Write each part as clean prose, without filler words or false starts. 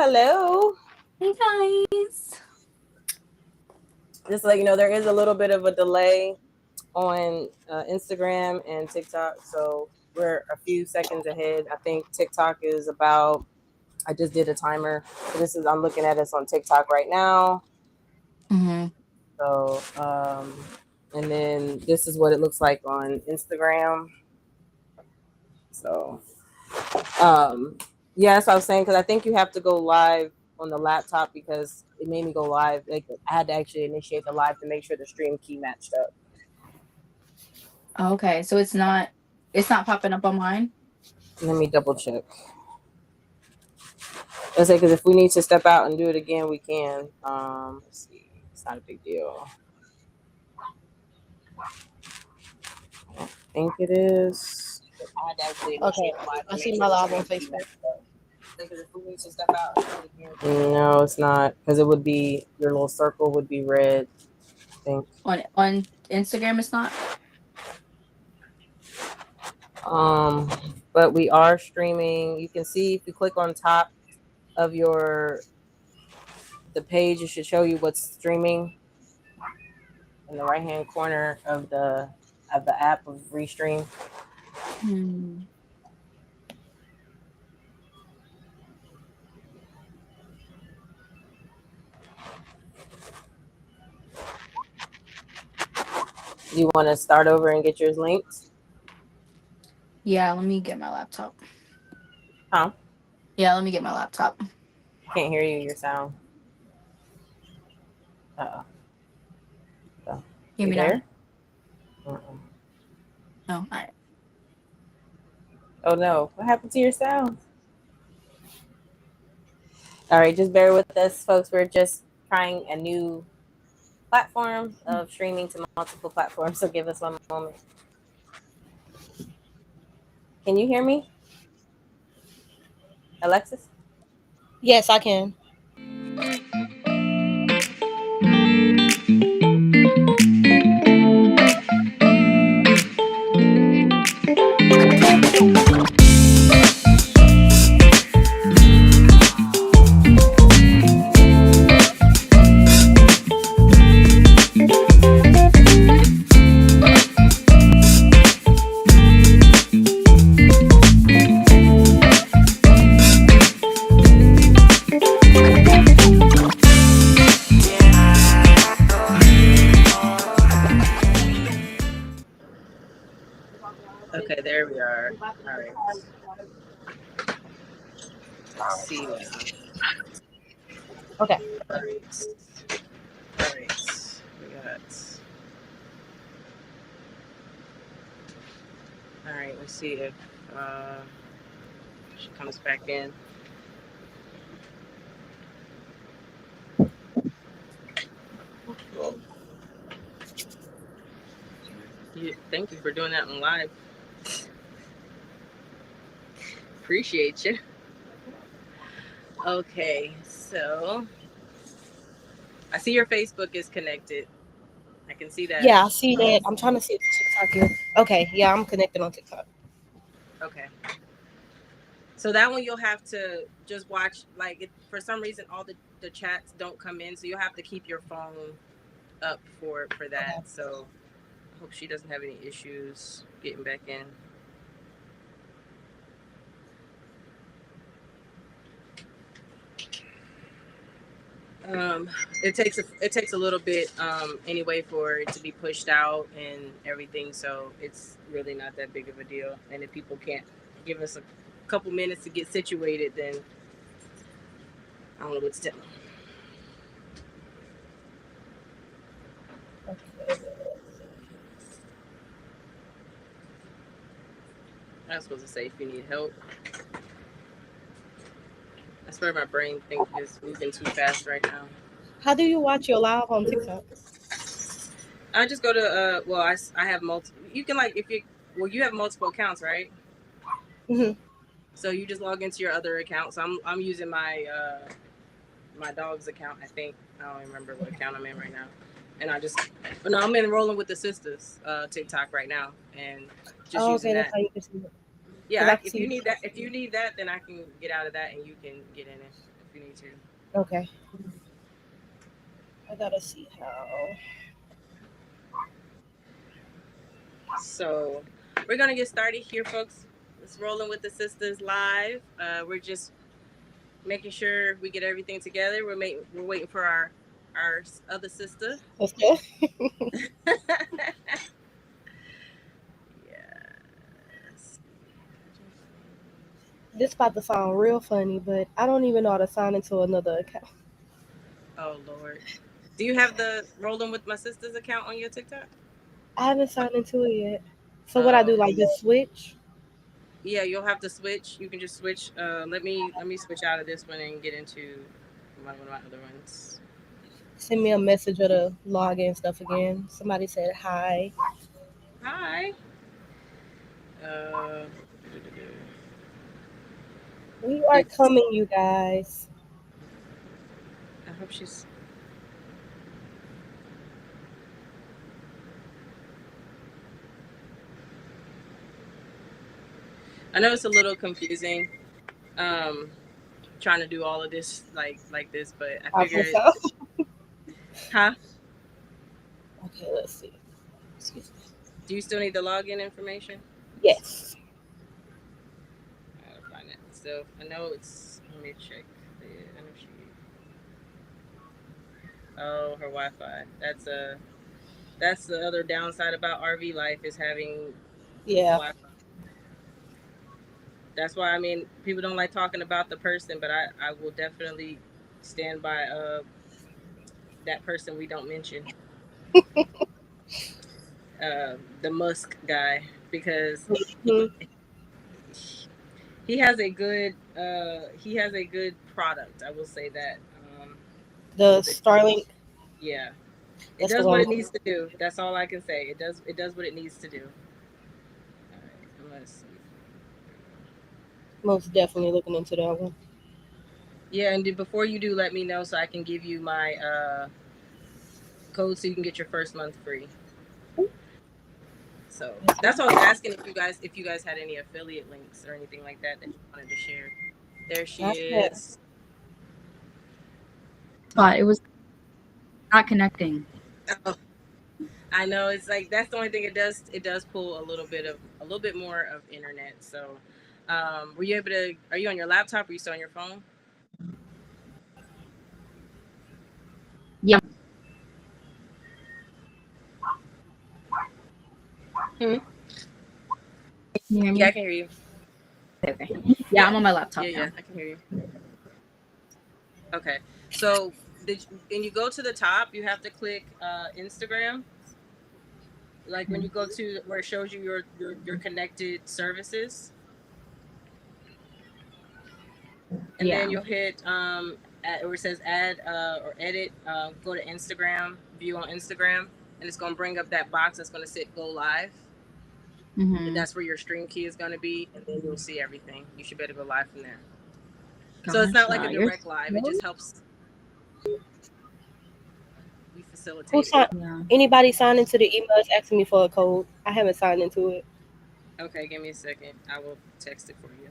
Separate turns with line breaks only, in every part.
Hello.
Hey guys.
Just to let you know, there is a little bit of a delay on Instagram and TikTok, so we're a few seconds ahead. I think TikTok is about, I just did a timer. So I'm looking at this on TikTok right now.
Mm-hmm.
So, and then this is what it looks like on Instagram. So, yeah, that's what I was saying, because I think you have to go live on the laptop, because it made me go live. Like, I had to actually initiate the live to make sure the stream key matched up.
Okay, so it's not popping up on mine.
Let me double check. Let's say, because if we need to step out and do it again, we can. Let's see. It's not a big deal. I think it is. I had to actually
Okay, I see my live on Facebook.
No, it's not, because it would be, your little circle would be red, I think.
On Instagram it's not?
But we are streaming. You can see, if you click on top of the page, it should show you what's streaming in the right hand corner of the app of Restream. You want to start over and get yours linked?
Yeah, let me get my laptop.
Huh?
Yeah, let me get my laptop.
Can't hear you, your sound. Uh-oh. So,
Hear me
there?
now? Oh, all right.
Oh no, what happened to your sound? All right, just bear with us, folks. We're just trying a new platform of streaming to multiple platforms, so give us one moment. Can you hear me, Alexis?
Yes, I can.
Okay, there we are. All right. Let's see now.
Okay.
All right. All right. We got. All right. Let's see if she comes back in. Thank you for doing that on live. Appreciate you. Okay, so I see your Facebook is connected. I can see that.
Yeah, I see that. I'm trying to see if TikTok is. Okay, yeah, I'm connected on TikTok.
Okay. So that one you'll have to just watch. Like, if for some reason all the chats don't come in, so you'll have to keep your phone up for that.
Okay.
So I hope she doesn't have any issues getting back in. Um, it takes a little bit anyway for it to be pushed out and everything. So it's really not that big of a deal. And if people can't give us a couple minutes to get situated, then I don't know what to tell them.
Okay.
I was supposed to say if you need help. I swear my brain think is moving too fast right now.
How do you watch your live on TikTok?
I just go to well I have multiple. You can like if you well you have multiple accounts, right?
Hmm.
So you just log into your other account. So I'm using my dog's account. I think I don't remember what account I'm in right now. And I just no I'm enrolling with the sisters TikTok right now and just
Oh,
using
okay, that's
that.
how you can see it. Because
Yeah,
I can
if
see.
you need that, then I can get out of that and you can get in it if you need to.
Okay. I gotta see how.
So we're gonna get started here, folks. It's rolling with the sisters live. We're just making sure we get everything together. We're waiting for our other sister.
That's good.
Yes.
This about to sound real funny, but I don't even know how to sign into another account.
Oh Lord. Do you have the rolling with my sisters account on your TikTok?
I haven't signed into it yet. So what I do,
Oh
like just switch?
yeah, you'll have to switch. You can just switch. Let me switch out of this one and get into one of my other ones.
Send me a message or the login stuff again. Somebody said hi.
Hi. Uh,
We are
it's.
coming, you guys.
I hope she's. I know it's a little confusing. Um, trying to do all of this like this, but I
I think
figured,
so.
huh?
Okay, let's see. Excuse me.
Do you still need the login information?
Yes.
I gotta find it. So I know it's. Let me check the energy. Oh, her Wi-Fi. That's the other downside about RV life is having
Yeah.
Wi-Fi. That's why I mean people don't like talking about the person, but I will definitely stand by that person we don't mention, the Musk guy, because
Hmm.
he has a good he has a good product. I will say that.
The
The,
Starlink.
yeah, it
That's the
does what
one.
it needs to do. That's all I can say. It does what it needs to do. All right, let's see.
Most definitely looking into that one.
Yeah, and before you do, let me know so I can give you my code so you can get your first month free. So that's what I was asking if you guys had any affiliate links or anything like that that you wanted to share. There she
Not yet.
is.
But it was not connecting.
Oh, I know it's like that's the only thing it does pull a little bit more of internet. So were you able to are you on your laptop or are you still on your phone?
Yeah.
Hmm?
Can you hear me?
Yeah, I can hear you.
Okay. Yeah, I'm on my laptop
Yeah,
now.
I can hear you. Okay, so when you go to the top, you have to click Instagram. Like when you go to where it shows you your connected services, and then
Yeah.
you'll hit where it says add or edit. Go to Instagram, view on Instagram, and it's gonna bring up that box that's gonna sit go live. And
Mm-hmm.
that's where your stream key is gonna be, and then you'll see everything. You should be able to go live from there. So it's not like a
Gotcha. You're
direct live. It just helps. We
Who
facilitate it.
signed?
yeah.
Anybody signed into the email that's asking me for a code? I haven't signed into it.
Okay, give me a second. I will text it for you.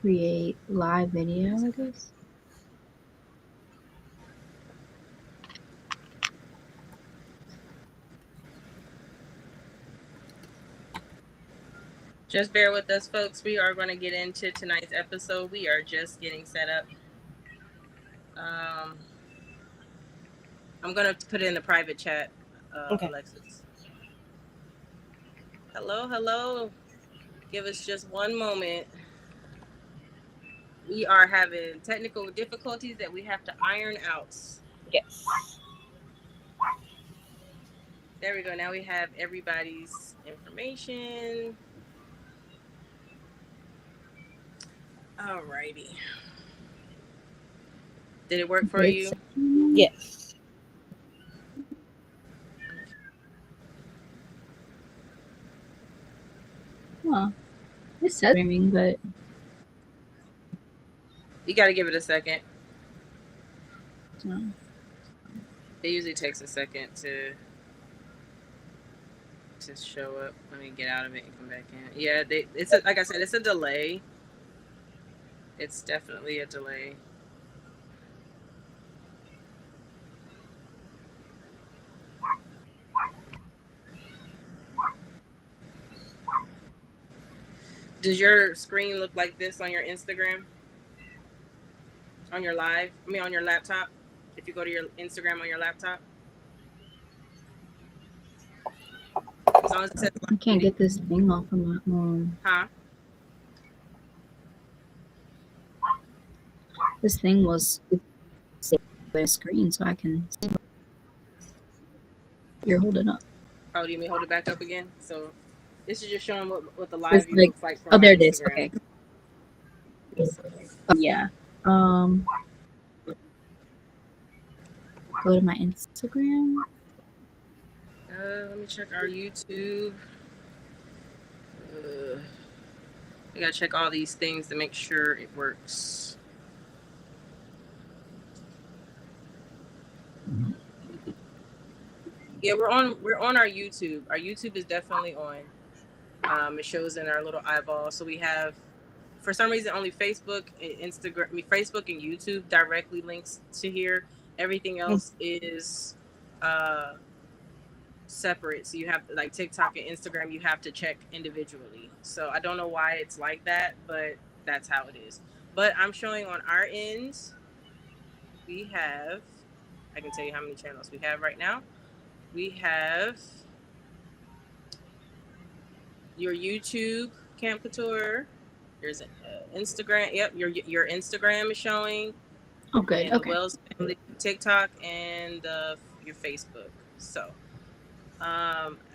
Create live video, I guess.
Just bear with us, folks. We are going to get into tonight's episode. We are just getting set up. I'm going to put it in the private chat,
Okay.
Alexis. Hello. Give us just one moment. We are having technical difficulties that we have to iron out.
Yes.
There we go. Now we have everybody's information. Alrighty. Did it work for you?
Yes.
Huh. It says streaming, but
You got to give it a second.
no.
It usually takes a second to show up. Let me get out of it and come back in. Yeah, like I said, it's a delay. It's definitely a delay. Does your screen look like this on your Instagram? On your on your laptop? If you go to your Instagram on your laptop? As long as it says
I can't get this thing off of my phone.
Huh?
This thing was the screen, so I can see. You're holding up.
Oh, do you mean hold it back up again? So this is just showing what the live view
Like,
looks like from
oh, there it
Instagram.
is. Okay. Oh, yeah. Go to my Instagram.
Let me check our YouTube. I gotta check all these things to make sure it works. Yeah, we're on our YouTube. Our YouTube is definitely on. It shows in our little eyeball. So we have, for some reason, only Facebook and Instagram. Facebook and YouTube directly links to here. Everything else is separate. So you have like TikTok and Instagram. You have to check individually. So I don't know why it's like that, but that's how it is. But I'm showing on our end. We have. I can tell you how many channels we have right now. We have your YouTube Camp Couture. There's an Instagram. Yep, your Instagram is showing.
Oh, good.
And
Okay.
the Wells Family TikTok and your Facebook. So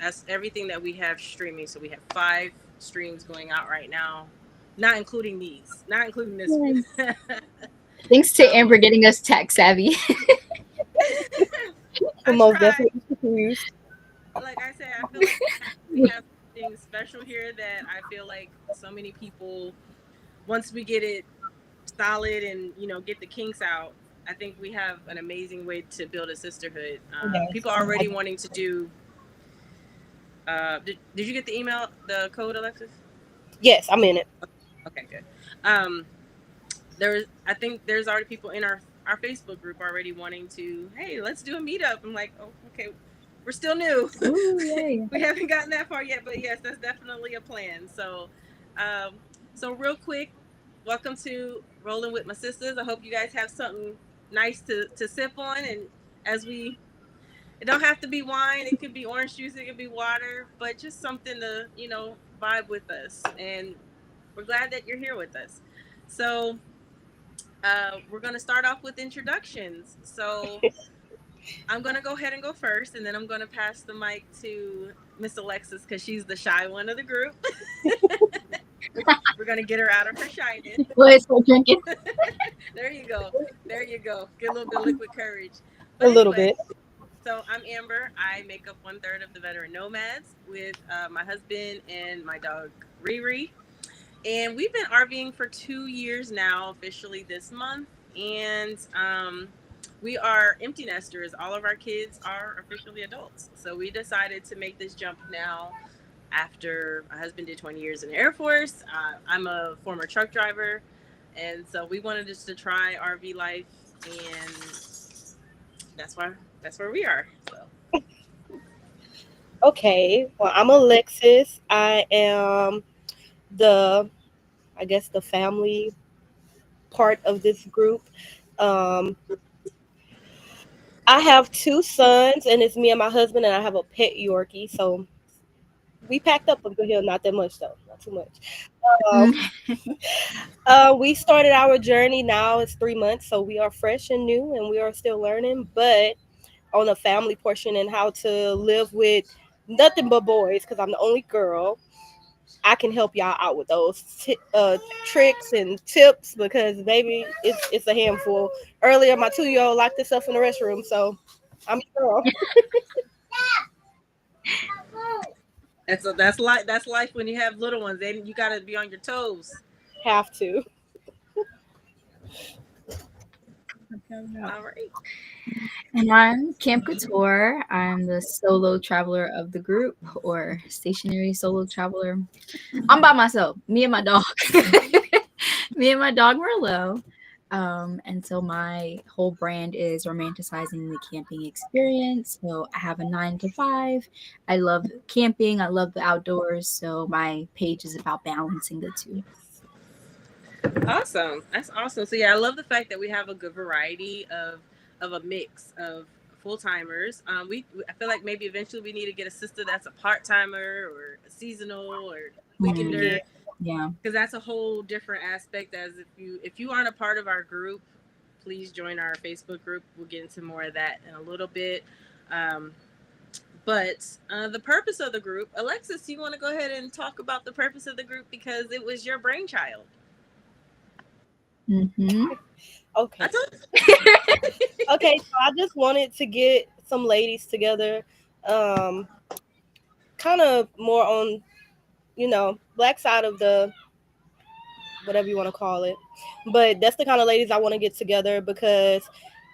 that's everything that we have streaming. So we have 5 streams going out right now, not including these, not including this one.
Thanks to Amber getting us tech savvy.
Most definitely confused.
Like I said, I feel like we have something special here that I feel like so many people, once we get it solid and get the kinks out, I think we have an amazing way to build a sisterhood.
Yes.
People are already wanting to do. Did you get the email, the code, Alexis?
Yes, I'm in it.
Okay, good. I think there's already people in our Facebook group already wanting to, hey, let's do a meetup. I'm like, oh, okay, we're still new.
Ooh,
We haven't gotten that far yet, but yes, that's definitely a plan. So, so real quick, welcome to Rolling with My Sisters. I hope you guys have something nice to sip on, and as we It don't have to be wine. It could be orange juice. It could be water, but just something to, vibe with us. And we're glad that you're here with us. So, we're going to start off with introductions. So, I'm going to go ahead and go first, and then I'm going to pass the mic to Miss Alexis because she's the shy one of the group. We're going to get her out of her shyness.
Let's start drinking.
There you go. There you go. Get a little bit of liquid courage.
A
But
little
anyway,
bit.
so I'm Amber. I make up 1/3 of the veteran nomads with my husband and my dog Riri. And we've been RVing for 2 years now, officially this month. And we are empty nesters. All of our kids are officially adults. So we decided to make this jump now after my husband did 20 years in the Air Force. I'm a former truck driver. And so we wanted just to try RV life. And that's where we are. So.
Okay. Well, I'm Alexis. I am the, I guess, the family part of this group. Um, I have two sons, and it's me and my husband, and I have a pet Yorkie. So we packed up a good hill, not that much though, not too much. Um, we started our journey now. It's 3 months, so we are fresh and new, and we are still learning. But on the family portion and how to live with nothing but boys, because I'm the only girl, I can help y'all out with those tricks and tips because baby, it's a handful. Earlier, my 2-year old locked herself in the restroom, so I'm a girl.
That's life when you have little ones. You gotta be on your toes.
Have to.
All right.
And I'm Camp Couture. I'm the solo traveler of the group, or stationary solo traveler. I'm by myself, me and my dog. Me and my dog Merlot. And so my whole brand is romanticizing the camping experience. So I have a 9 to 5. I love camping. I love the outdoors. So my page is about balancing the two.
Awesome. That's awesome. So yeah, I love the fact that we have a good variety of a mix of full timers. I feel like maybe eventually we need to get a sister that's a part timer or a seasonal or weekender,
Yeah.
because that's a whole different aspect. As if you aren't a part of our group, please join our Facebook group. We'll get into more of that in a little bit. Um, but the purpose of the group, Alexis, you want to go ahead and talk about the purpose of the group because it was your brainchild.
Mm-hmm.
Okay.
I
Okay, so I just wanted to get some ladies together, um, kind of more on, black side of the whatever you want to call it. But that's the kind of ladies I want to get together because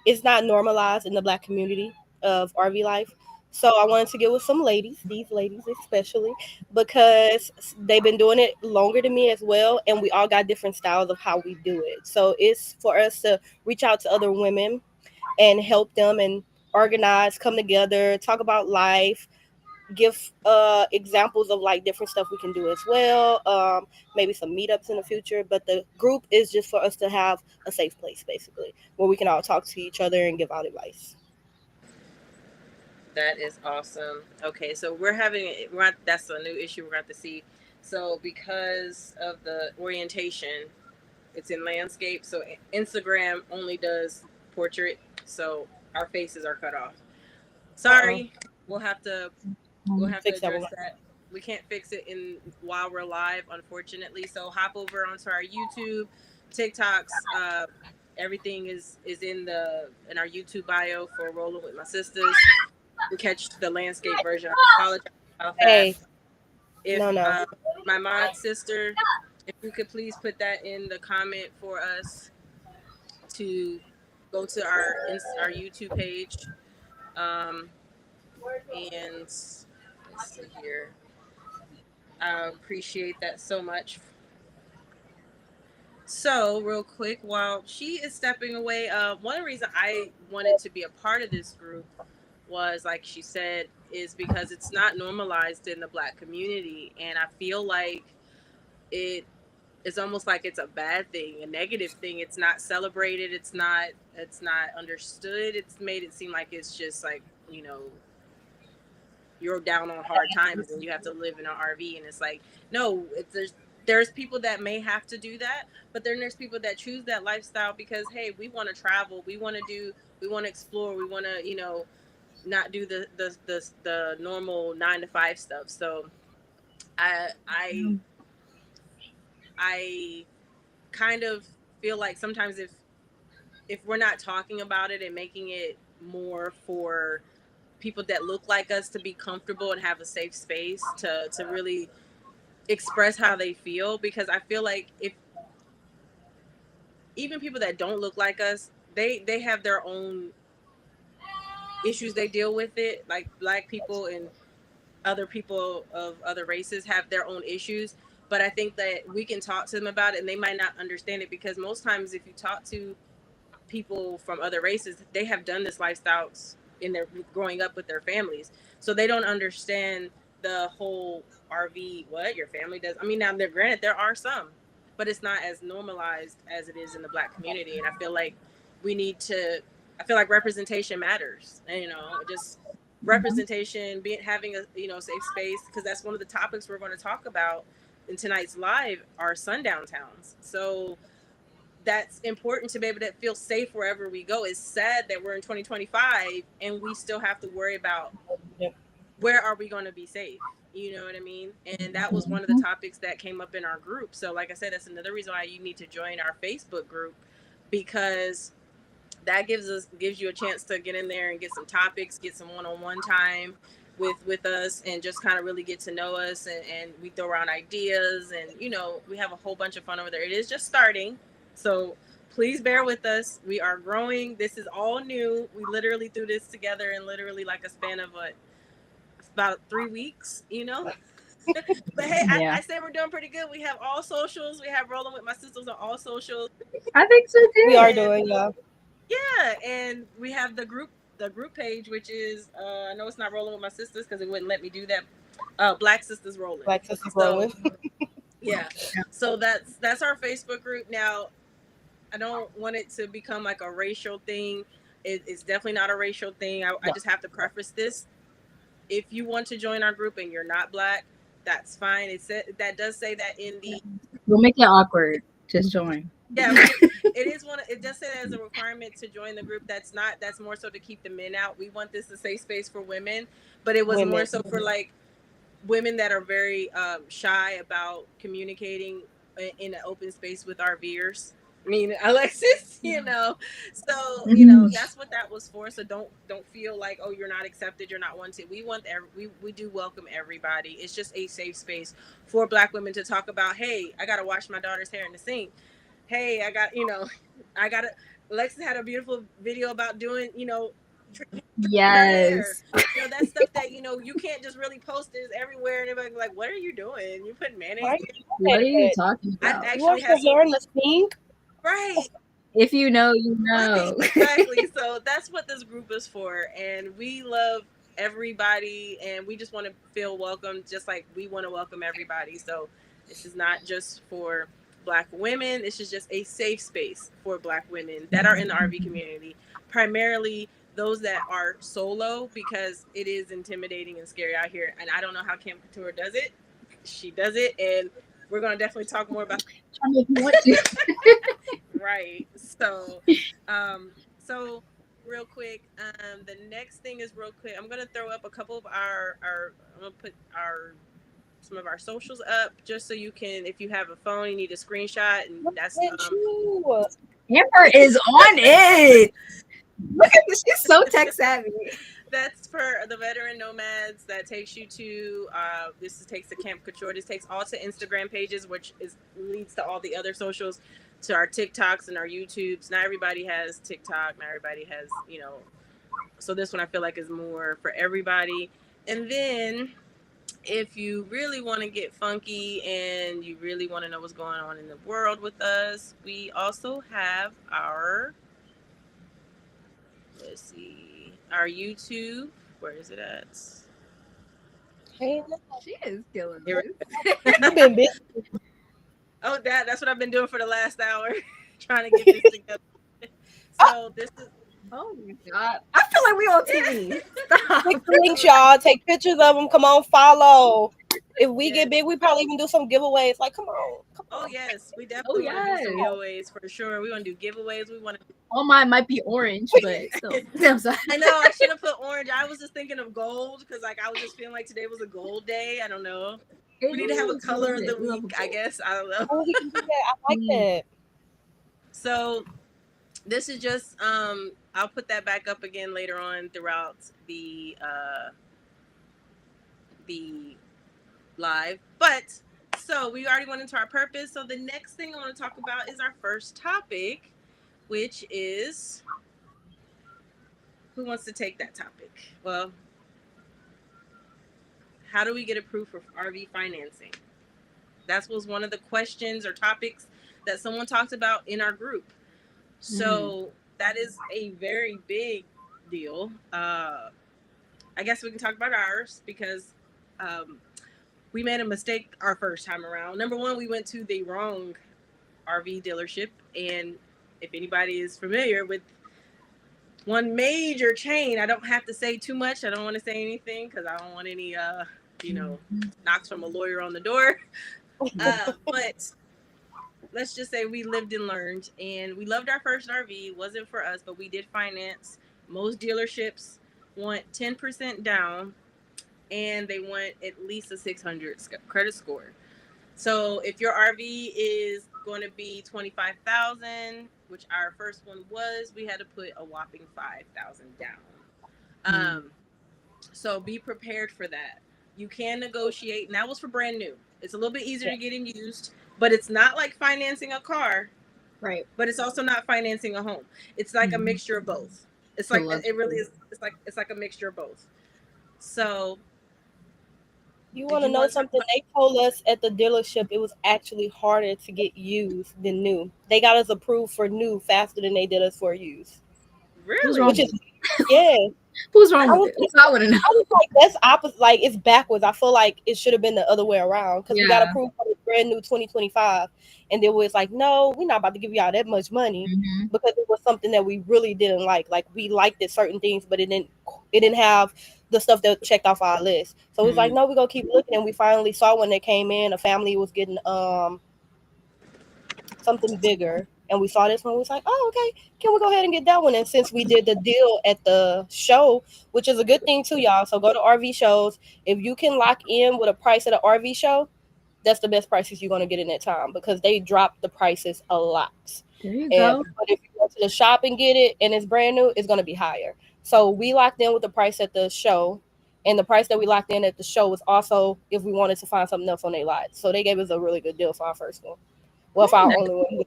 it's not normalized in the black community of RV life. So I wanted to get with some ladies, these ladies especially, because they've been doing it longer than me as well, and we all got different styles of how we do it. So it's for us to reach out to other women and help them and organize, come together, talk about life, give examples of like different stuff we can do as well. Maybe some meetups in the future, but the group is just for us to have a safe place basically where we can all talk to each other and give out advice.
That is awesome. Okay, so that's a new issue we're going to have to see. So because of the orientation, it's in landscape. So Instagram only does portrait. So our faces are cut off.
Uh-oh.
Sorry, we'll have to we'll have to
Fix that
address
one.
that. We can't fix it in while we're live, unfortunately. So hop over onto our YouTube, TikToks. Everything is in our YouTube bio for Rolling with My Sisters. To catch the landscape version. I apologize about that.
Hey,
If
no.
my mod sister, if you could please put that in the comment for us to go to our YouTube page, and let's see here. I appreciate that so much. So, real quick, while she is stepping away, one of the reasons I wanted to be a part of this group was, like she said, is because it's not normalized in the Black community, and I feel like it is almost like it's a bad thing, a negative thing. It's not celebrated. It's not understood. It's made it seem like it's just like you're down on hard times and you have to live in an RV. And it's like, no, there's people that may have to do that, but then there's people that choose that lifestyle because, hey, we want to travel, we want to explore, we want to, not do the normal 9 to 5 stuff. So I I I kind of feel like sometimes if we're not talking about it and making it more for people that look like us to be comfortable and have a safe space to really express how they feel, because I feel like if even people that don't look like us, they have their own issues they deal with it, like Black people and other people of other races have their own issues. But I think that we can talk to them about it and they might not understand it, because most times if you talk to people from other races, they have done this lifestyles in their growing up with their families, so they don't understand the whole RV, what your family does. I mean, now they're granted there are some, but it's not as normalized as it is in the Black community. And I feel like we need to I feel like representation matters, and just representation, being having a safe space, because that's one of the topics we're going to talk about in tonight's live, are sundown towns. So that's important to be able to feel safe wherever we go. It's sad that we're in 2025 and we still have to worry about where are we going to be safe. You know what I mean? And that was one of the topics that came up in our group. So like I said, that's another reason why you need to join our Facebook group, because that gives you a chance to get in there and get some topics, get some one-on-one time with us, and just kind of really get to know us, and we throw around ideas, and we have a whole bunch of fun over there. It is just starting, so please bear with us. We are growing. This is all new. We literally threw this together in literally like a span of about 3 weeks. But hey,
Yeah.
I say we're doing pretty good. We have all socials. We have Rolling with My Sisters on all socials.
I think so too.
We are doing,
Yeah, and we have the group page, which is I know it's not Rolling with My Sisters because it wouldn't let me do that. Black Sisters Rolling.
Black Sisters Rolling.
Yeah. So that's our Facebook group. Now, I don't want it to become like a racial thing. It's definitely not a racial thing. I just have to preface this. If you want to join our group and you're not Black, that's fine. That does say that in the.
We'll make it awkward. Just join.
Yeah, it is one. It does say that as a requirement to join the group. That's more so to keep the men out. We want this a safe space for women, but it was more so for like women that are very shy about communicating in an open space with our viewers. I mean, Alexis, so that's what that was for. So don't feel like, oh, you're not accepted, you're not wanted. We do welcome everybody. It's just a safe space for Black women to talk about, hey, I gotta wash my daughter's hair in the sink. Hey, Alexis had a beautiful video about doing,
yes.
That's stuff that, you can't just really post this everywhere. And everybody's like, what are you doing? You put mayonnaise.
What are you talking about?
I actually
have your hair in the sink.
Right.
If you know, you know.
Right, exactly. So that's what this group is for. And we love everybody, and we just want to feel welcome, just like we want to welcome everybody. So this is not just for Black women. This is just a safe space for Black women that are in the RV community, primarily those that are solo, because it is intimidating and scary out here. And I don't know how Camp Couture does it. She does it, and we're going to definitely talk more about right. So real quick, the next thing is real quick. I'm going to throw up a couple of I'm going to put some of our socials up, just so you can, if you have a phone, you need a screenshot, and that's
Amber is on it. Look at this, she's so tech savvy.
That's for the Veteran Nomads. That takes you to takes to Camp Couture. This takes all to Instagram pages, which leads to all the other socials, to our TikToks and our YouTubes. Not everybody has TikTok. Not everybody has, so this one I feel like is more for everybody. And then if you really want to get funky and you really want to know what's going on in the world with us, we also have our, our YouTube. Where is it at?
Hey,
she is killing
You've been busy.
Oh, that's what I've been doing for the last hour, trying to get this together. So
Oh my god. I feel like we on TV. Stop.
Click the links, y'all. Take pictures of them. Come on, follow. If we
Yes.
get big, we probably even do some giveaways. Like, come on, come
Oh
on.
yes, we
Oh
definitely want to do
yes.
some giveaways for sure. We want to do giveaways. We want to.
All mine might be orange, but still. I'm sorry.
I know I should have put orange. I was just thinking of gold because like I was just feeling like today was a gold day. I don't know. We
It
need to have a
is. We
color
love
of
it.
the
We love
week. I
gold.
guess I don't know.
Oh, we can do that. I like
Mm.
that.
So this is just I'll put that back up again later on throughout the live. But so we already went into our purpose. So the next thing I want to talk about is our first topic, which is who wants to take that topic? Well, how do we get approved for RV financing? That was one of the questions or topics that someone talked about in our group. So that is a very big deal. I guess we can talk about ours because we made a mistake our first time around. Number one, we went to the wrong RV dealership. And if anybody is familiar with one major chain, I don't have to say too much. I don't want to say anything because I don't want any, knocks from a lawyer on the door. But let's just say we lived and learned, and we loved our first RV. It wasn't for us, but we did finance. Most dealerships want 10% down, and they want at least a 600 credit score. So if your RV is going to be 25,000, which our first one was, we had to put a whopping 5,000 down. So be prepared for that. You can negotiate, and that was for brand new. It's a little bit easier to get in used, but it's not like financing a car,
Right.
but it's also not financing a home. It's like a mixture of both. It's
I
like
love
it really is. It's like a mixture of both. So
You
did
want to
you
know
want to?
something? They told us at the dealership it was actually harder to get used than new. They got us approved for new faster than they did us for used.
Who's wrong
Which
Really?
with
is,
it?
yeah.
Who's wrong
I
with
was
it? That's what I want to know.
I was like, that's opposite. Like, it's backwards. I feel like it should have been the other way around because we got
Yeah.
approved for the brand new 2025, and they was like, no, we're not about to give y'all that much money because it was something that we really didn't like. Like, we liked it certain things, but it didn't have the stuff that checked off our list. So it was like, no, we're gonna keep looking, and we finally saw when they came in, a family was getting something bigger. And we saw this one, we was like, oh, okay, can we go ahead and get that one? And since we did the deal at the show, which is a good thing too, y'all. So go to RV shows. If you can lock in with a price at an RV show, that's the best prices you're going to get in that time because they drop the prices a lot.
There you
And
go.
but if you go to the shop and get it and it's brand new, it's going to be higher. So we locked in with the price at the show. And the price that we locked in at the show was also if we wanted to find something else on their lot. So they gave us a really good deal for our first one. Well, for our only one.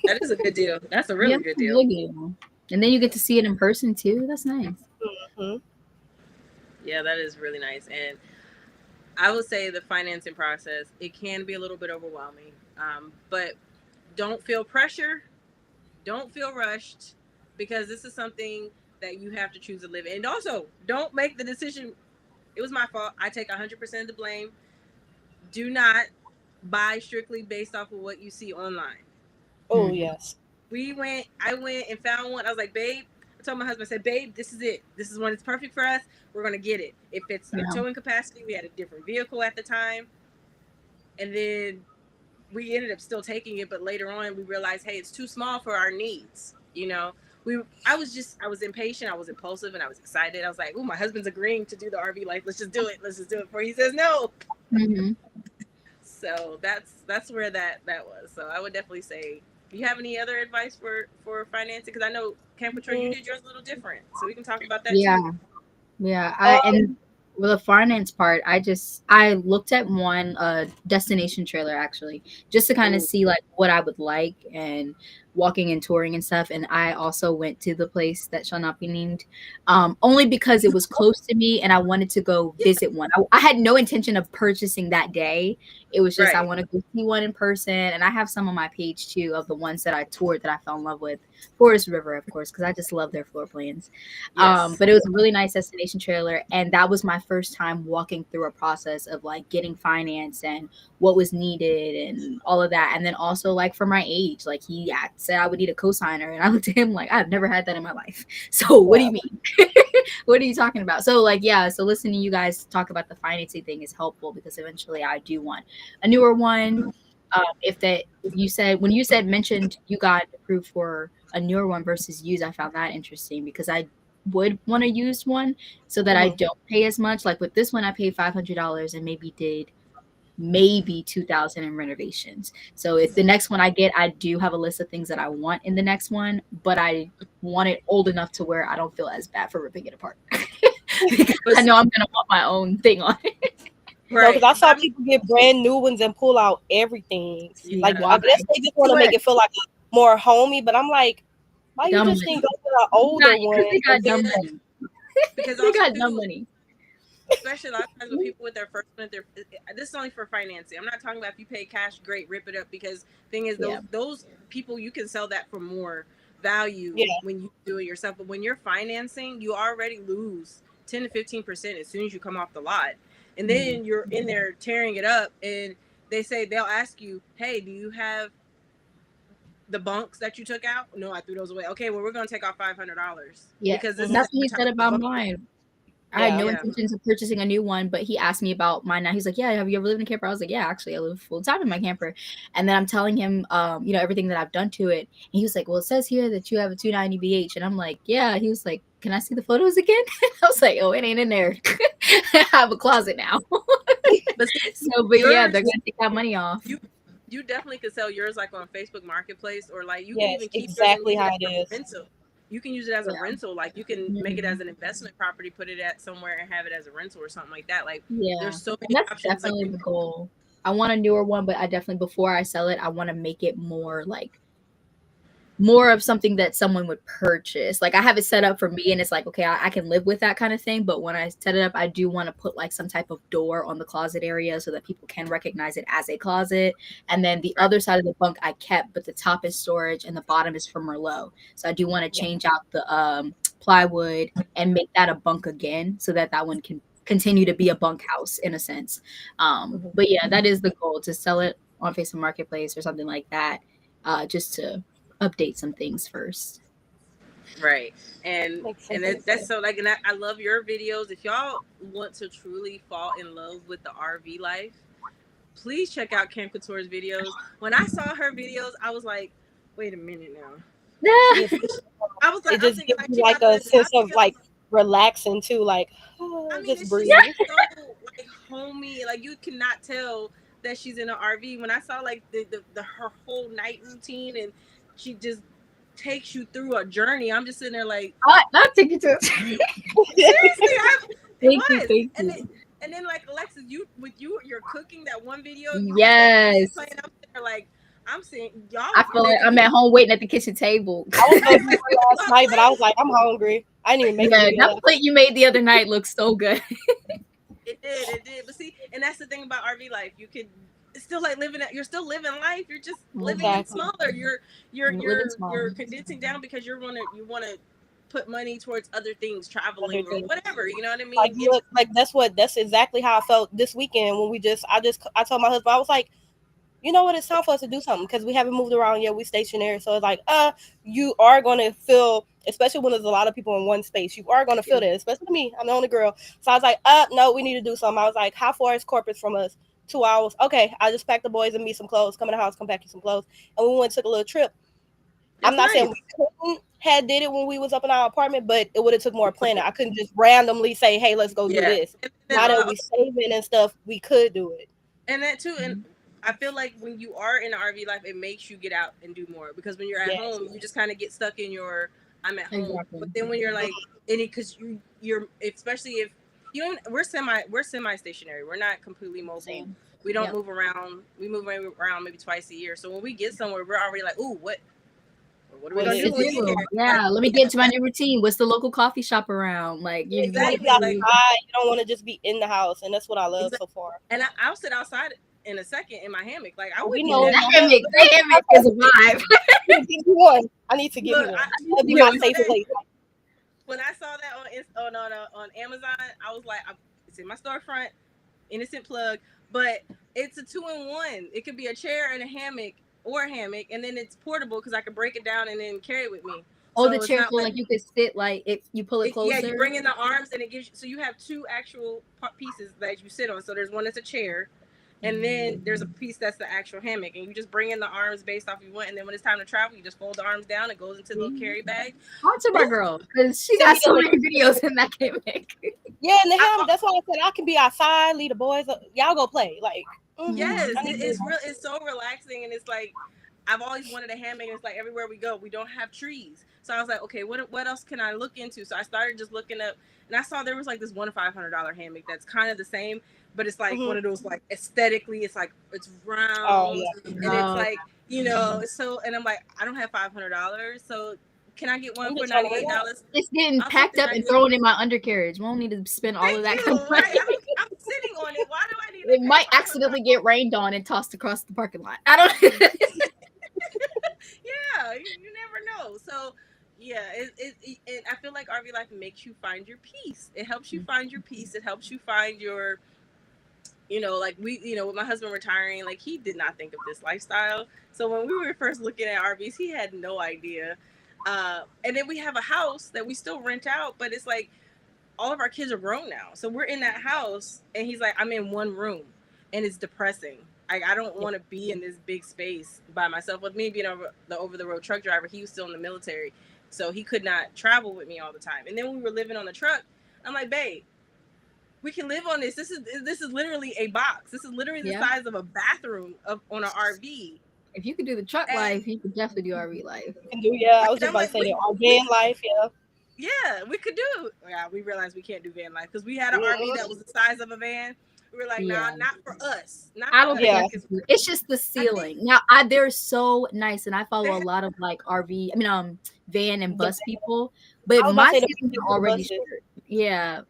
That is a good deal. That's a
Yeah,
really good deal.
and then you get to see it in person too. That's nice.
Mm-hmm.
Yeah, that is really nice. And I would say the financing process, it can be a little bit overwhelming, but don't feel pressure. Don't feel rushed because this is something that you have to choose to live in. And also, don't make the decision. It was my fault. I take 100% of the blame. Do not buy strictly based off of what you see online.
Oh, yes.
I went and found one. I was like, babe, I told my husband, I said, babe, this is it. This is one that's perfect for us. We're going to get it. It fits our towing capacity. We had a different vehicle at the time. And then we ended up still taking it. But later on, we realized, hey, it's too small for our needs. You know, I was impatient. I was impulsive and I was excited. I was like, oh, my husband's agreeing to do the RV life. Let's just do it. Let's just do it before he says no. So that's where that was. So I would definitely say, do you have any other advice for financing? Because I know Camp Patrol, you did yours a little different, so we can talk about that
Yeah.
too.
Yeah. And with the finance part, I looked at one destination trailer actually, just to kind of see like what I would like and walking and touring and stuff. And I also went to the place that shall not be named, only because it was close to me and I wanted to go visit one. I had no intention of purchasing that day. It was just I
Right.
want to go see one in person, and I have some on my page too of the ones that I toured that I fell in love with. Forest River, of course, because I just love their floor plans.
Yes.
But it was a really nice destination trailer, and that was my first time walking through a process of like getting finance and what was needed and all of that. And then also like for my age, like he said I would need a cosigner, and I looked at him like I've never had that in my life. So what do you mean? What are you talking about? So like, yeah, so listening to you guys talk about the financing thing is helpful because eventually I do want a newer one. If that you said when you said mentioned you got approved for a newer one versus used, I found that interesting because I would want a used one so that I don't pay as much. Like with this one, I paid $500 and maybe 2,000 in renovations. So if the next one I get, I do have a list of things that I want in the next one, but I want it old enough to where I don't feel as bad for ripping it apart. Because I know I'm gonna want my own thing on it.
No, because I saw people get brand new ones and pull out everything.
See,
Like
why?
I guess they just want to make it feel like more homey. But I'm like, why you
Dumb
just
money.
didn't go for an older one?
Because they got dumb money.
Because
They
also
got
too,
dumb money.
especially a lot of times with people with their first one, this is only for financing. I'm not talking about if you pay cash, great, rip it up. Because thing is, those people, you can sell that for more value when you do it yourself. But when you're financing, you already lose 10 to 15% as soon as you come off the lot, and then you're in there tearing it up, and they'll ask you, hey, do you have the bunks that you took out? No, I threw those away. Okay, well, we're going to take off $500 because this is
That's what he said about mine. I had no intentions of purchasing a new one, but he asked me about mine now. He's like, yeah, have you ever lived in a camper? I was like, yeah, actually, I live full time in my camper. And then I'm telling him, everything that I've done to it. And he was like, well, it says here that you have a 290 BH. And I'm like, yeah. He was like, can I see the photos again? I was like, oh, it ain't in there. I have a closet now. But yeah, they're going to take that money off.
You definitely could sell yours like on Facebook Marketplace, or like you
can
even keep
exactly
yours
how it is.
rental. You can use it as a rental. Like you can make it as an investment property, put it at somewhere and have it as a rental or something like that. Like there's so many
that's
options.
Definitely the goal. I want a newer one, but I definitely before I sell it, I want to make it more of something that someone would purchase. Like I have it set up for me and it's like, okay, I can live with that kind of thing. But when I set it up, I do want to put like some type of door on the closet area so that people can recognize it as a closet. And then the other side of the bunk I kept, but the top is storage and the bottom is for Merlot. So I do want to change out the plywood and make that a bunk again so that one can continue to be a bunkhouse in a sense. But yeah, that is the goal, to sell it on Facebook Marketplace or something like that, just to update some things first.
Right. And that's so like, and I love your videos. If y'all want to truly fall in love with the RV life, please check out Camp Couture's videos. When I saw her videos, I was like, wait a minute now. I was like,
it just gives you like a sense of like relaxing too, like just breathe.
So like homey, like you cannot tell that she's in an RV. When I saw like the her whole night routine, and she just takes you through a journey, I'm just sitting there like,
not take you to
seriously.
Thank you.
And then like Alexis, you're cooking that one video.
Yes.
I'm sitting there like, I'm saying y'all.
I feel like I'm at home waiting at the kitchen table.
I was going to last night, but I was like, I'm hungry. I didn't even make it.
That plate you made the other night looks so good.
It did. But see, and that's the thing about RV life. You could still like you're still living life. You're just living it smaller. You're condensing down because you want to put money towards other things, traveling or whatever. You know what I mean?
Like that's exactly how I felt this weekend when I told my husband, I was like, you know what, it's time for us to do something because we haven't moved around yet. We stationary. So it's like, you are going to feel, especially when there's a lot of people in one space, you are going to feel that, especially me. I'm the only girl. So I was like, no, we need to do something. I was like, how far is Corpus from us? 2 hours. Okay, I just packed the boys and me some clothes. Come in the house, come pack you some clothes. And we went and took a little trip. I'm not saying we couldn't have did it when we was up in our apartment, but it would have took more planning. I couldn't just randomly say, hey, let's go do this. Now that we saving and stuff, we could do it.
And that too, and I feel like when you are in the RV life, it makes you get out and do more, because when you're at home, you just kind of get stuck in your I'm at home. But then when you're like in it, because you're especially if you don't, we're semi stationary. We're not completely mobile. Same. We don't move around. We move around maybe twice a year. So when we get somewhere, we're already like, ooh, what are we gonna do?
Yeah, let me get to my new routine. What's the local coffee shop around? Like you
exactly. Outside, you don't want to just be in the house, and that's what I love so far.
And I'll sit outside in a second in my hammock. Like I would
know that hammock is a vibe.
I need to give you one. That'll be my safe place.
When I saw that on Amazon, I was like, it's in my storefront, innocent plug, but it's a 2-in-1. It could be a chair and a hammock, or a hammock, and then it's portable because I can break it down and then carry it with me.
Oh, the
So it's
chair
not
feel
like,
like you could sit like if you pull it
yeah,
closer.
you bring in the arms and it gives you, so you have two actual pieces that you sit on. So there's one that's a chair, and then there's a piece that's the actual hammock, and you just bring in the arms based off you want, and then when it's time to travel, you just fold the arms down. It goes into the little carry bag.
Talk to my girl because she
See,
got so
in
many videos in that hammock.
Yeah, in the hammock. That's why I said I can be outside, leave the boys. Y'all go play. Like,
Yes,
I need
it's real. It's so relaxing, and it's like I've always wanted a hammock. And it's like everywhere we go, we don't have trees. So I was like, okay, what else can I look into? So I started just looking up, and I saw there was like this $1,500 hammock that's kind of the same, but it's like one of those like aesthetically, it's like it's
Oh
round,
yeah.
and it's like so. And I'm like, I don't have $500, so can I get one
I'm
for
just trying to get
$98?
It's getting
I'll take
packed
the
up and
98.
thrown in my undercarriage. We don't need to spend all of
Thank
that
you.
kind of money.
Right, I'm sitting on it. Why do I need to
It
pay
might
$500?
accidentally get rained on and tossed across the parking lot. I don't.
Yeah, you never know. So yeah, it I feel like RV life makes you find your peace. It helps you find your peace. It helps you find your, like with my husband retiring, like he did not think of this lifestyle. So when we were first looking at RVs, he had no idea. And then we have a house that we still rent out, but it's like all of our kids are grown now. So we're in that house, and he's like, I'm in one room, and it's depressing. I don't want to be in this big space by myself. With me being over the road truck driver, he was still in the military, so he could not travel with me all the time. And then when we were living on the truck, I'm like, babe, we can live on this. This is literally a box. This is literally the size of a bathroom on an RV.
If you could do the truck life, you could definitely do RV life.
I was just about to say that. Our van life,
Yeah, we could do. Yeah, we realized we can't do van life because we had an RV that was the size of a van. We were like, nah, not for us. Not
I
for
don't
us.
think I can do it. It's just the ceiling. Now, they're so nice, and I follow a lot of like van and bus people. But my ceilings are already short. Yeah,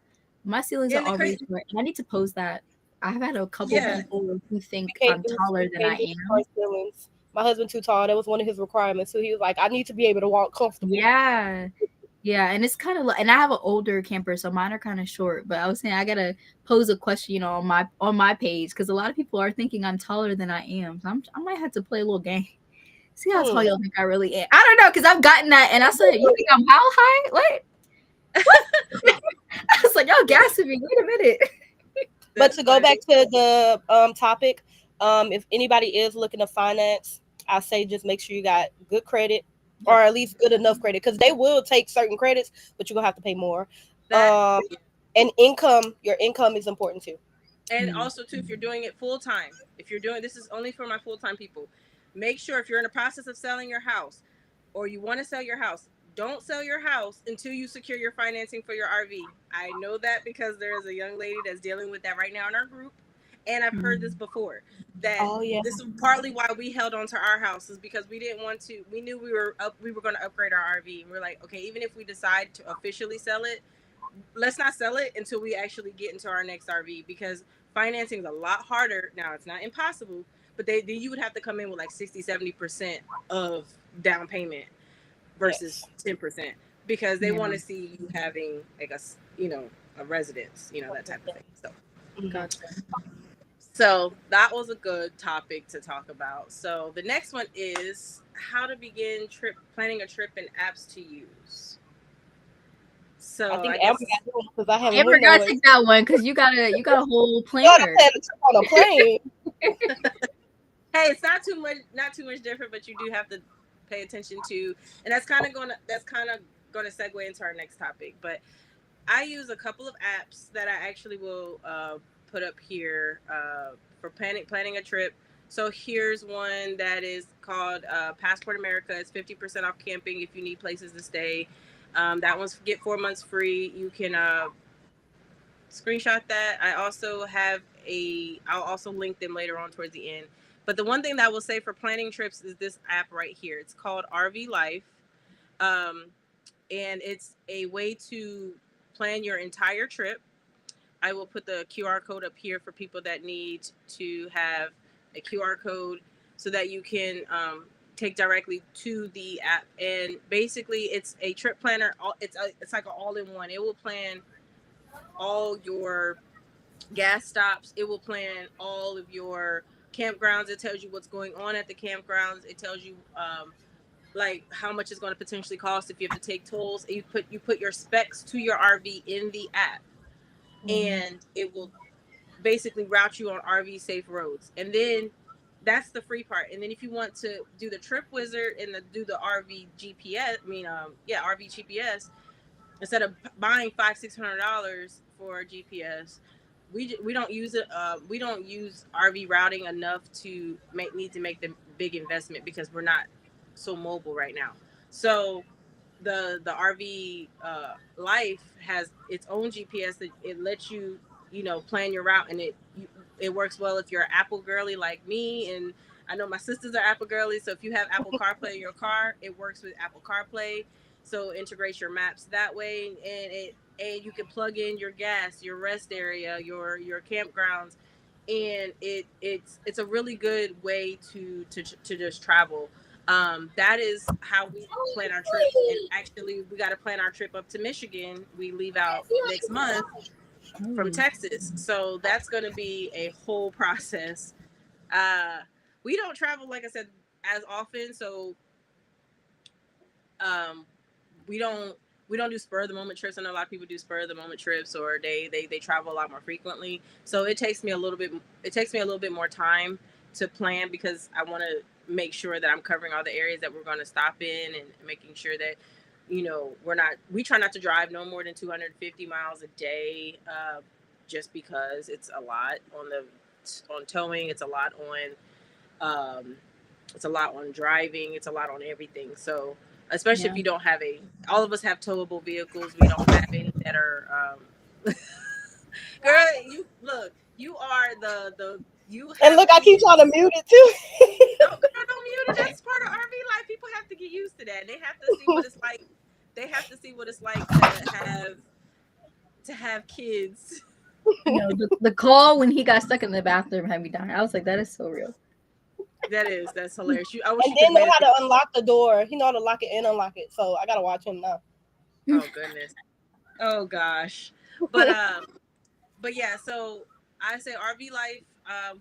my ceilings are already short, and I need to pose that. I've had a couple people who think I'm taller than I am.
My husband too tall. That was one of his requirements. So he was like, I need to be able to walk comfortably.
Yeah, and it's kind of like, and I have an older camper, so mine are kind of short. But I was saying I gotta pose a question, on my page, because a lot of people are thinking I'm taller than I am. So I might have to play a little game. See how tall y'all think I really am. I don't know, because I've gotten that, and I said, "You think I'm how high? What?" I was like, "Y'all gassing me. Wait a minute."
But to go back to the topic, if anybody is looking to finance, I say just make sure you got good credit, or at least good enough credit, because they will take certain credits, but you're gonna have to pay more. And your income is important too.
And also too, if you're doing it full time, this is only for my full time people. Make sure if you're in the process of selling your house, or you want to sell your house, don't sell your house until you secure your financing for your RV. I know that because there is a young lady that's dealing with that right now in our group, and I've heard this before. That this is partly why we held on to our house, is because we didn't want to. We knew we were going to upgrade our RV, and we're like, okay, even if we decide to officially sell it, let's not sell it until we actually get into our next RV, because financing is a lot harder. Now, it's not impossible, but then you would have to come in with like 60-70% of down payment versus 10%, because they want to see you having like a residence, that type of thing. So
Gotcha.
So that was a good topic to talk about. So the next one is how to begin planning a trip and apps to use. So
I think Amber got that one because I haven't.
Amber got to take that one because you got a whole planner.
On a plane.
Hey, it's not too much different, but you do have to pay attention to, and that's kind of going to segue into our next topic. But I use a couple of apps that I actually will put up here for planning a trip. So here's one that is called Passport America. It's 50% off camping if you need places to stay. That one's get 4 months free. You can screenshot that. I also have I'll also link them later on towards the end. But the one thing that I will say for planning trips is this app right here. It's called RV Life. And it's a way to plan your entire trip. I will put the QR code up here for people that need to have a QR code so that you can take directly to the app. And basically, it's a trip planner. It's like an all-in-one. It will plan all your gas stops. It will plan all of your campgrounds. It tells you what's going on at the campgrounds. It tells you like how much it's going to potentially cost if you have to take tolls. You put your specs to your RV in the app, and it will basically route you on RV safe roads. And then that's the free part. And then if you want to do the trip wizard and do the RV GPS, RV GPS, instead of buying $500-$600 for GPS, we don't use it. We don't use RV routing enough to need to make the big investment because we're not so mobile right now. So the RV life has its own GPS that it lets you plan your route, and it works well if you're an Apple girly like me, and I know my sisters are Apple girlies. So if you have Apple CarPlay in your car, it works with Apple CarPlay. So integrate your maps that way, and you can plug in your gas, your rest area, your campgrounds, and it's a really good way to just travel. That is how we plan our trip. And actually, we got to plan our trip up to Michigan. We leave out next month from Texas, so that's going to be a whole process. We don't travel, like I said, as often, so we don't do spur of the moment trips. I know a lot of people do spur of the moment trips, or they travel a lot more frequently. So it takes me a little bit more time to plan, because I want to make sure that I'm covering all the areas that we're going to stop in, and making sure that we try not to drive no more than 250 miles a day, just because it's a lot on towing, it's a lot on driving, it's a lot on everything. So especially if you don't have all of us have towable vehicles. We don't have any that are girl, you are you have,
and look, I keep trying to mute it too.
no, girl, don't mute it. That's part of RV life. People have to get used to that. They have to see what it's like. They have to see what it's like to have kids.
The call when he got stuck in the bathroom had me dying. I was like, that is so real.
That's hilarious. I
wish and then know how to unlock the door. He know how to lock it and unlock it. So I gotta watch him now.
Oh goodness. Oh gosh. But yeah. So I say RV life.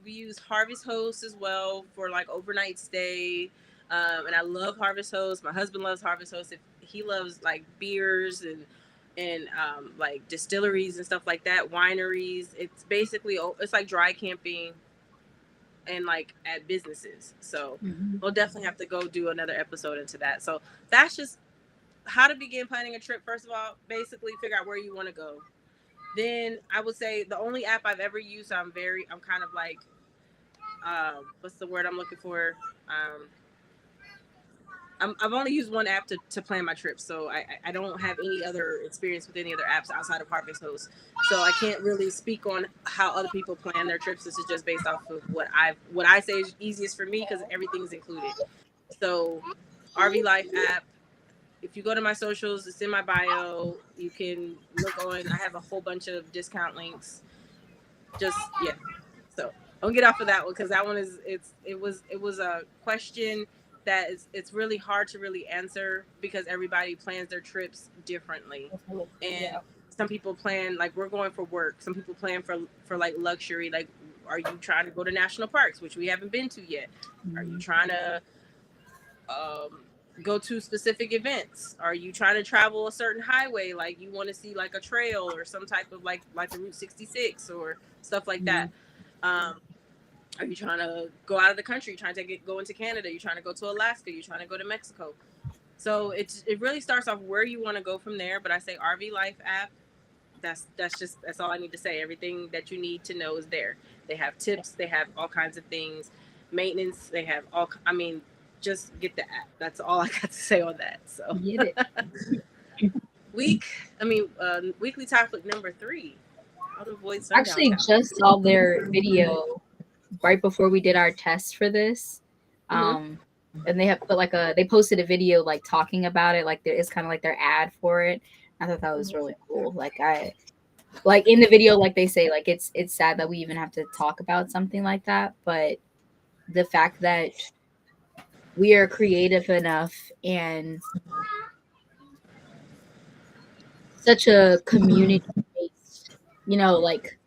We use Harvest Host as well for like overnight stay. And I love Harvest Host. My husband loves Harvest Host. He loves like beers and like distilleries and stuff like that, wineries. It's basically it's like dry camping and like at businesses. So we'll definitely have to go do another episode into that. So that's just how to begin planning a trip. First of all, basically figure out where you want to go. Then I would say the only app I've ever used, I'm kind of like, what's the word I'm looking for? I've only used one app to plan my trips, so I don't have any other experience with any other apps outside of Harvest Host. So I can't really speak on how other people plan their trips. This is just based off of what I say is easiest for me, because everything's included. So RV Life app. If you go to my socials, it's in my bio. You can look on. I have a whole bunch of discount links. Just So I'll get off of that one, because that one it was a question that it's really hard to really answer, because everybody plans their trips differently. And some people plan, like, we're going for work. Some people plan for like luxury. Like, are you trying to go to national parks, which we haven't been to yet? Are you trying to go to specific events? Are you trying to travel a certain highway? Like, you want to see like a trail or some type of like the Route 66 or stuff like that. Are you trying to go out of the country? You're trying to go into Canada? You're trying to go to Alaska? You're trying to go to Mexico? So it really starts off where you want to go from there. But I say RV Life app. That's all I need to say. Everything that you need to know is there. They have tips. They have all kinds of things. Maintenance. They have just get the app. That's all I got to say on that. So
get it.
Weekly topic number 3. How to avoid sundown
Actually,
town.
just saw their video right before we did our test for this. And they have put they posted a video like talking about it. Like it's kind of like their ad for it. I thought that was really cool. Like in the video, like they say, like it's sad that we even have to talk about something like that. But the fact that we are creative enough and such a community based, like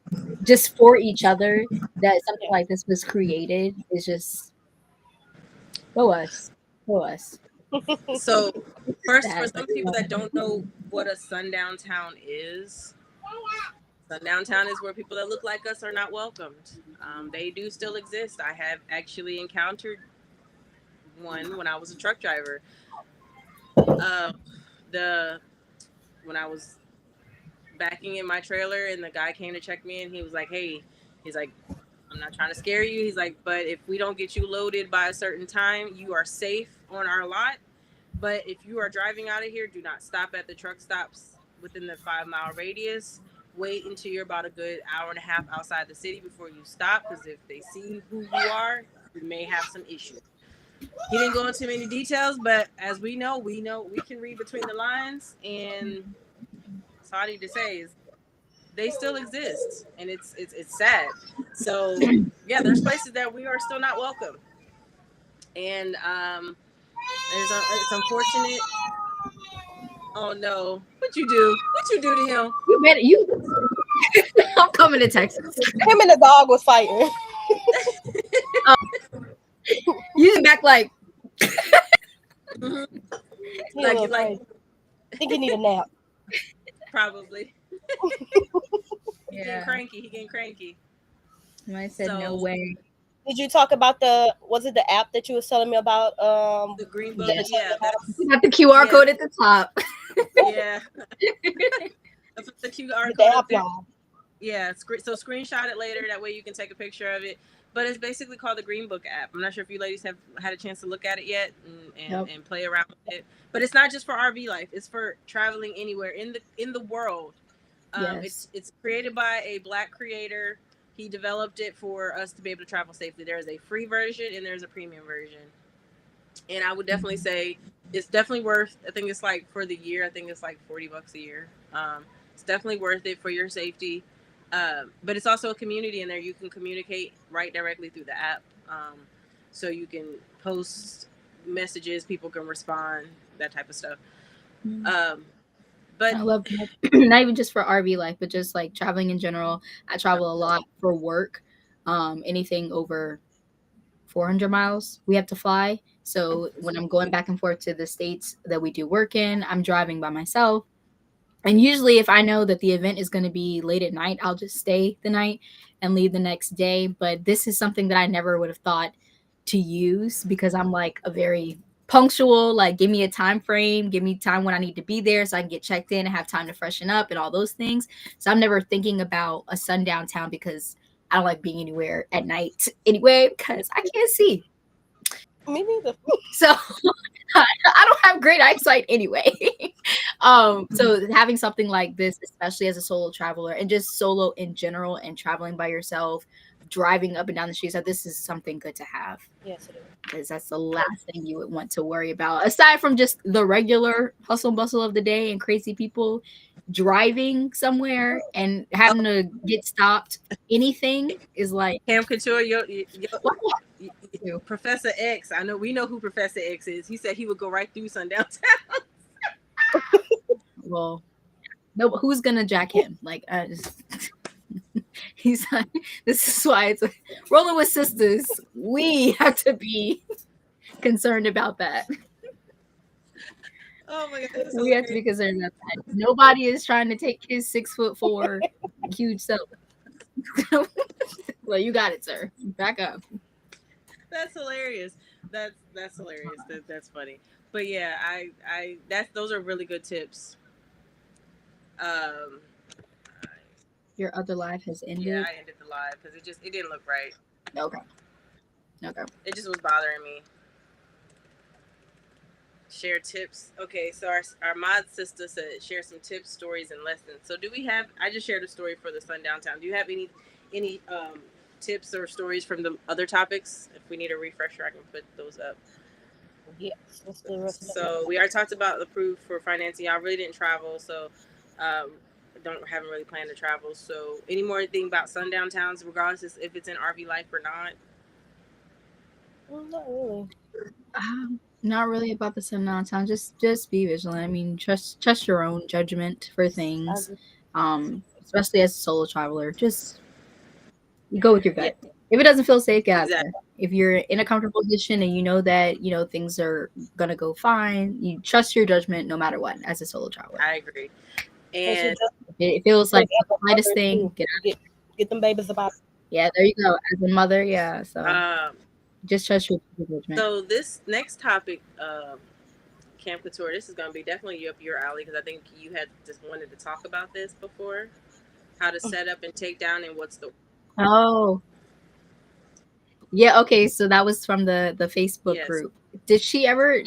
just for each other that something like this was created is just go us, go us.
So, first, for
Sad, but
some people that don't know what a sundown town is, sundown town is where people that look like us are not welcomed. They do still exist. I have actually encountered one when I was a truck driver. Uh, the when I was backing in my trailer and the guy came to check me in, he was like, "Hey," he's like, "I'm not trying to scare you." He's like, "But if we don't get you loaded by a certain time, you are safe on our lot. But if you are driving out of here, do not stop at the truck stops within the 5 mile radius. Wait until you're about a good hour and a half outside the city before you stop, because if they see who you are, you may have some issues." He didn't go into many details, but as we know we can read between the lines, and that's all I need to say is they still exist, and it's sad. So yeah, there's places that we are still not welcome, and it's unfortunate. Oh no, what you do? What you do to him?
you better you. I'm coming to Texas.
Him and the dog was fighting.
You back like
Mm-hmm.
He a
Like
little
you like
crazy. I think he need a nap.
probably he getting
yeah.
cranky. He getting cranky.
I said no
So
way.
Did you talk about was it the app that you was telling me about?
the green book,
Yeah.
That
yeah, that's
You got the QR
yeah,
code at the top.
yeah. I put the QR
get the
code up
app,
there.
y'all.
Yeah, so screenshot it later. That way you can take a picture of it. But it's basically called the Green Book app. I'm not sure if you ladies have had a chance to look at it yet
Yep.
and play around with it. But it's not just for RV life. It's for traveling anywhere in the world.
Yes.
It's created by a Black creator. He developed it for us to be able to travel safely. There is a free version and there's a premium version. And I would definitely say it's definitely worth. I think it's like for the year. I think it's like $40 a year. It's definitely worth it for your safety. But it's also a community in there. You can communicate right directly through the app. So you can post messages. People can respond. That type of stuff. Um, but
I love that. Not even just for RV life, but just like traveling in general. I travel a lot for work. Anything over 400 miles we have to fly. So when I'm going back and forth to the states that we do work in, I'm driving by myself. And usually, if I know that the event is going to be late at night, I'll just stay the night and leave the next day. But this is something that I never would have thought to use because I'm like a very punctual, like give me a time frame, give me time when I need to be there so I can get checked in and have time to freshen up and all those things. So I'm never thinking about a sundown town because I don't like being anywhere at night anyway because I can't see.
Me neither.
So I don't have great eyesight anyway. So having something like this, especially as a solo traveler and just solo in general and traveling by yourself, driving up and down the streets, that this is something good to have.
Yes, it is.
Because that's the last thing you would want to worry about. Aside from just the regular hustle and bustle of the day and crazy people driving somewhere and having to get stopped, anything is like,
Cam Couture,
what?
Professor X. I know we know who Professor X is. He said he would go right through Sundown Town.
Well, no, who's gonna jack him? Like, he's like, this is why it's like, rolling with sisters. We have to be concerned about that.
Oh my god,
We have to be concerned about that. Nobody is trying to take his 6'4" huge self. Well, you got it, sir. Back up.
That's hilarious. That's hilarious. That's funny. But yeah, I those are really good tips. Um,
Your other life has ended.
yeah, I ended the live because it didn't look right.
Okay. Okay.
It just was bothering me. Share tips. Okay, so our mod sister said share some tips, stories, and lessons. So do we have? I just shared a story for the Sundown Town. Do you have any tips or stories from the other topics? If we need a refresher, I can put those up.
Yes. Let's do the rest of that.
So we already talked about approved for financing. I really didn't travel, so haven't really planned to travel. So any more thing about sundown towns, regardless if it's in RV life or not?
Not really.
Not really about the sundown town. Just be vigilant. I mean, trust your own judgment for things. especially as a solo traveler. Just you go with your gut. If it doesn't feel safe, get out of there. If you're in a comfortable position and you know that things are gonna go fine, you trust your judgment no matter what. As a solo traveler,
I agree. And
it feels like the slightest thing.
Get them babies about.
Yeah, there you go. As a mother, yeah. So just trust your judgment.
So this next topic, Camp Couture, this is going to be definitely up your alley because I think you had just wanted to talk about this before. How to set up and take down, and what's the
yeah, okay, so that was from the Facebook group. Did she ever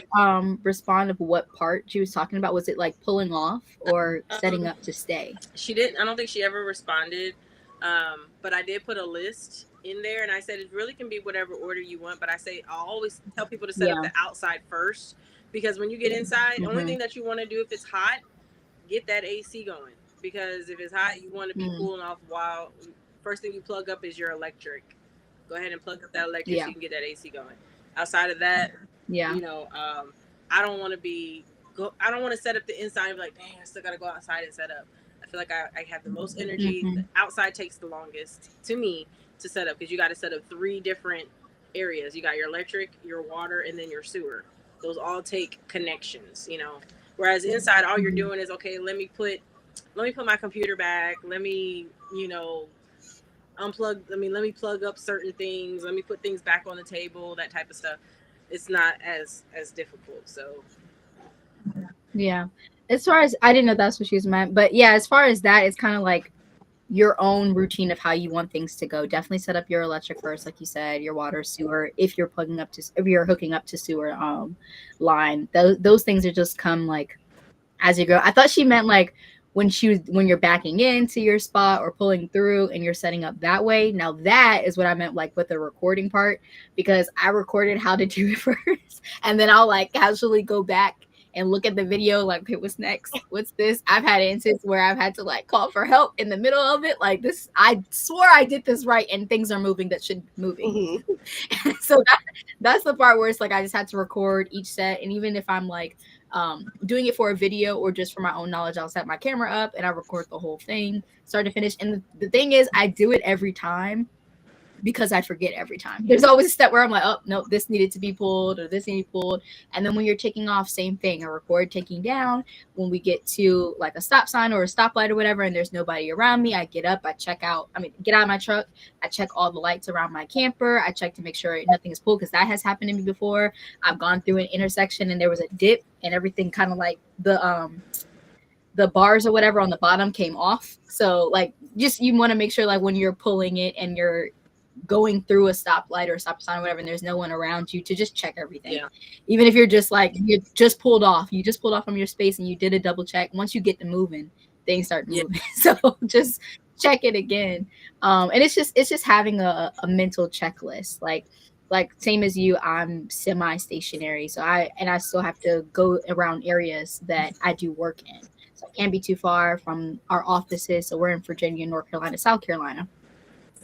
respond of what part she was talking about? Was it like pulling off or setting up to stay?
She didn't. I don't think she ever responded. But I did put a list in there, and I said it really can be whatever order you want. But I always tell people to set up the outside first, because when you get inside, the only thing that you want to do if it's hot, get that AC going. Because if it's hot, you want to be cooling off while first thing you plug up is your electric. Go ahead and plug up that electric so you can get that AC going. Outside of that, I don't want to set up the inside and be like, dang, I still got to go outside and set up. I feel like I have the most energy. The outside takes the longest to me to set up because you got to set up 3 different areas. You got your electric, your water, and then your sewer. Those all take connections, Whereas inside, all you're doing is, okay, let me put my computer back. Let me, unplug. Let me plug up certain things. Let me put things back on the table. That type of stuff. It's not as difficult. So.
Yeah. As far as I didn't know that's what she was meant, but yeah, as far as that, it's kind of like your own routine of how you want things to go. Definitely set up your electric first, like you said, your water, sewer. If you're hooking up to sewer line, those things are just come like as you go. I thought she meant like when you're backing into your spot or pulling through and you're setting up that way. Now that is what I meant like with the recording part, because I recorded how to do it first and then I'll like casually go back and look at the video like, okay, what's next? What's this? I've had instances where I've had to like call for help in the middle of it. Like this, I swore I did this right and things are moving that shouldn't be moving. So that's the part where it's like I just had to record each set. And even if I'm like doing it for a video or just for my own knowledge, I'll set my camera up and I record the whole thing start to finish. And the thing is, I do it every time because I forget every time. There's always a step where I'm like, oh, no, this needed to be pulled or this needed pulled. And then when you're taking off, same thing. I record taking down. When we get to like a stop sign or a stoplight or whatever, and there's nobody around me, I get up, get out of my truck. I check all the lights around my camper. I check to make sure nothing is pulled because that has happened to me before. I've gone through an intersection and there was a dip and everything kind of like the bars or whatever on the bottom came off. So like just you want to make sure like when you're pulling it and you're going through a stoplight or a stop sign or whatever and there's no one around you to just check everything. Even if you're just like you just pulled off from your space and you did a double check. Once you get to moving, things start moving. So just check it again. And it's just having a mental checklist. Like same as you, I'm semi-stationary, so I still have to go around areas that I do work in. So I can't be too far from our offices. So we're in Virginia, North Carolina, South Carolina.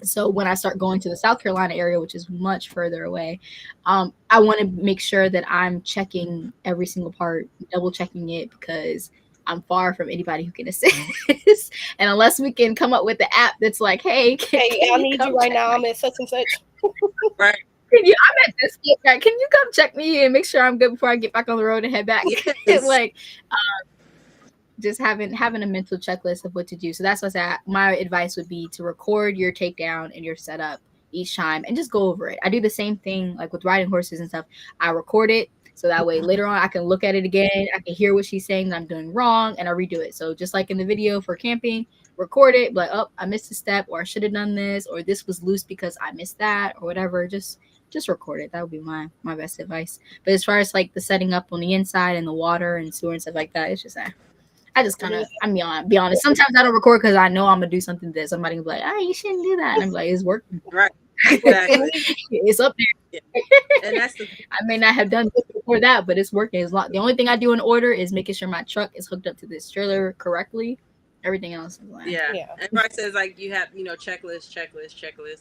So when I start going to the South Carolina area, which is much further away, I want to make sure that I'm checking every single part, double checking it, because I'm far from anybody who can assist. And unless we can come up with the app that's like, hey,
I need you right now. I'm at such and such.
Right.
I'm at this. Can you come check me and make sure I'm good before I get back on the road and head back? Like, just having a mental checklist of what to do. So that's what my advice would be, to record your takedown and your setup each time and just go over it. I do the same thing like with riding horses and stuff. I record it so that way later on I can look at it again. I can hear what she's saying that I'm doing wrong and I redo it. So just like in the video for camping, record it, like, oh, I missed a step, or I should have done this, or this was loose because I missed that, or whatever. Just record it. That would be my best advice. But as far as like the setting up on the inside and the water and sewer and stuff like that, it's just I just kind of, I'm be honest. Sometimes I don't record because I know I'm gonna do something that somebody will be like, you shouldn't do that. And I'm like, it's working.
Right. Exactly.
It's up there.
And that's
I may not have done this before that, but it's working. The only thing I do in order is making sure my truck is hooked up to this trailer correctly. Everything else is like,
Everybody says like you have, checklist.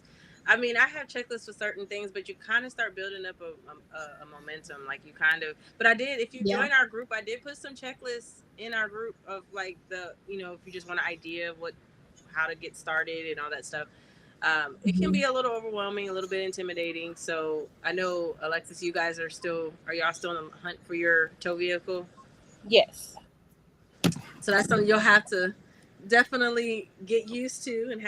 I mean, I have checklists for certain things, but you kind of start building up a momentum. Like you kind of, but I did, if you join our group, I did put some checklists in our group of like if you just want an idea of how to get started and all that stuff. It can be a little overwhelming, a little bit intimidating. So I know, Alexis, you guys are y'all still on the hunt for your tow vehicle?
Yes.
So that's something you'll have to definitely get used to and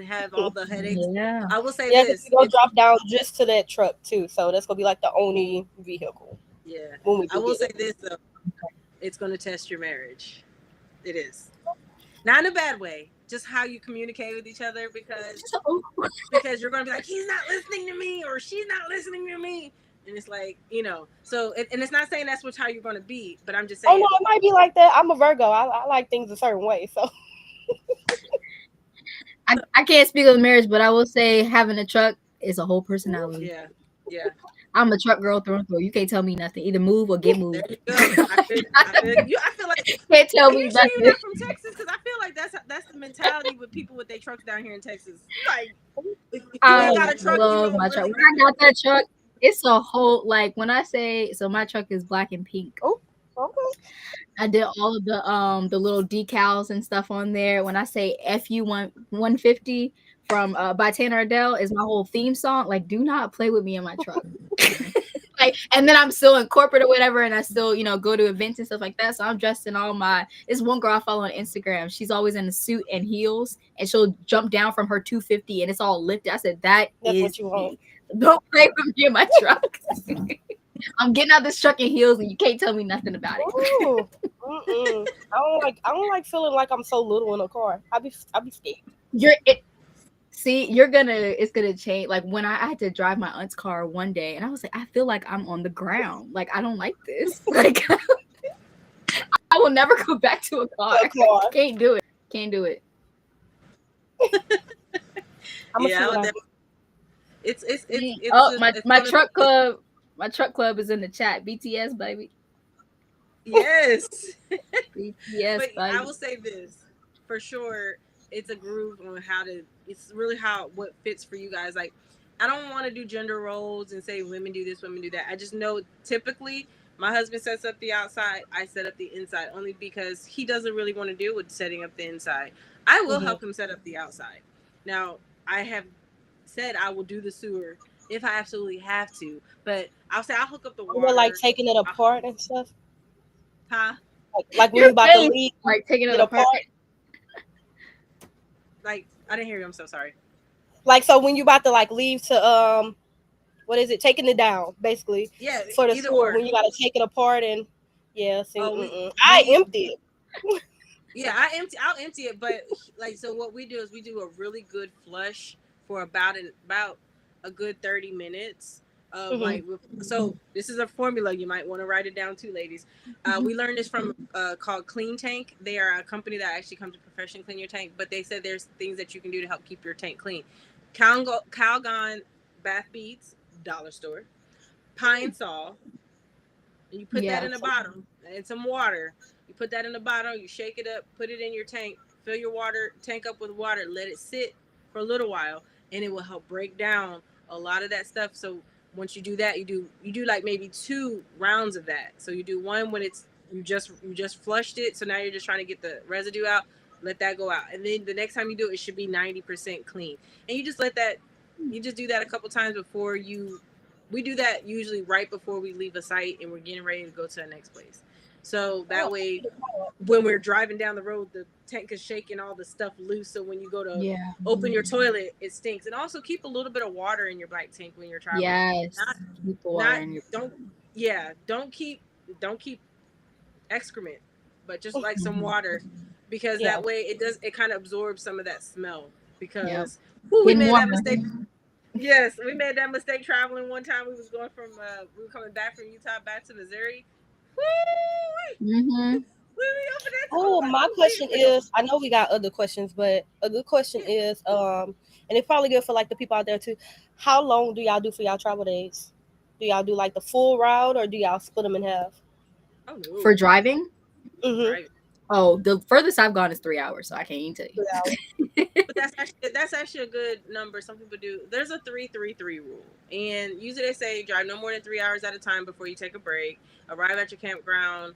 have all the headaches.
Yeah.
I will say
Yeah,
this.
we go drop down just to that truck too. So that's gonna be like the only vehicle.
Yeah.
When we
I will say
it.
this though. It's gonna test your marriage. It is. Not in a bad way, just how you communicate with each other because you're going to be like, he's not listening to me or she's not listening to me. And it's like, so, and it's not saying that's how you're going to be, but I'm just saying.
Oh, no, it might be like that. I'm a Virgo. I like things a certain way. So
I can't speak of marriage, but I will say having a truck is a whole personality.
Yeah. Yeah.
I'm a truck girl through and through. You can't tell me nothing. Either move or get moved.
There you go. I feel like
you can't tell me
sure
nothing.
you're not from Texas? Because I feel like that's the mentality with people with their trucks down here in Texas. Like, if you ain't got a truck,
love my truck. When I got that truck, it's a whole when I say so. My truck is black and pink.
Oh, okay.
I did all of the little decals and stuff on there. When I say FU 150 from by Tanner Adele is my whole theme song. Like, do not play with me in my truck. And then I'm still in corporate or whatever, and I still, go to events and stuff like that. So I'm dressed in all my. This one girl I follow on Instagram. She's always in a suit and heels, and she'll jump down from her 250, and it's all lifted. I said, that's what you want. Don't play with me in my truck. I'm getting out this truck in heels, and you can't tell me nothing about it.
Ooh, I don't like feeling like I'm so little in a car. I be scared.
It's gonna change. Like when I had to drive my aunt's car one day, and I was like, I feel like I'm on the ground. Like I don't like this. Like I will never go back to a car. Can't do it. My truck club. My truck club is in the chat. BTS, baby.
Yes.
BTS,
but
baby.
I will say this for sure. It's a groove on it's really what fits for you guys. Like, I don't want to do gender roles and say women do this, women do that. I just know typically my husband sets up the outside, I set up the inside, only because he doesn't really want to deal with setting up the inside. I will help him set up the outside. Now, I have said I will do the sewer if I absolutely have to, but I'll hook up the water.
Like taking it apart and stuff.
Huh?
Like when you're about to leave,
like taking it apart.
Like, I didn't hear you. I'm so sorry.
Like, so when you about to leave to what is it? Taking it down, basically.
Yeah.
For the sewer, when you gotta take it apart and I empty it.
Yeah, I'll empty it, but so what we do is we do a really good flush for about a good 30 minutes. So this is a formula. You might want to write it down too, ladies. We learned this from called Clean Tank. They are a company that actually comes to professionally clean your tank, but they said there's things that you can do to help keep your tank clean. Calgon bath beads, dollar store, Pine Sol, and you put that in a bottle and some water. You put that in a bottle, you shake it up, put it in your tank, fill your tank up with water, let it sit for a little while, and it will help break down a lot of that stuff. So once you do that, you do like maybe 2 rounds of that. So you do one when you just flushed it, so now you're just trying to get the residue out, let that go out, and then the next time you do it, it should be 90% clean, and you just do that a couple times before we do that usually right before we leave a site and we're getting ready to go to the next place. So that way, when we're driving down the road, the tank is shaking all the stuff loose. So when you go to open your toilet, it stinks. And also keep a little bit of water in your black tank when you're traveling.
Yes.
Don't keep excrement, but just like some water, because that way it kind of absorbs some of that smell. Because we made that mistake. Yes, we made that mistake traveling one time. We were coming back from Utah back to Missouri.
My question is, I know we got other questions, but a good question is, and it's probably good for the people out there too. How long do y'all do for y'all travel days? Do y'all do the full route, or do y'all split them in half?
Oh, no.
For driving?
Right.
Oh, the furthest I've gone is 3 hours, so I can't even tell you.
But that's actually a good number. Some people do. There's a 3-3-3 rule, and usually they say drive no more than 3 hours at a time before you take a break. Arrive at your campground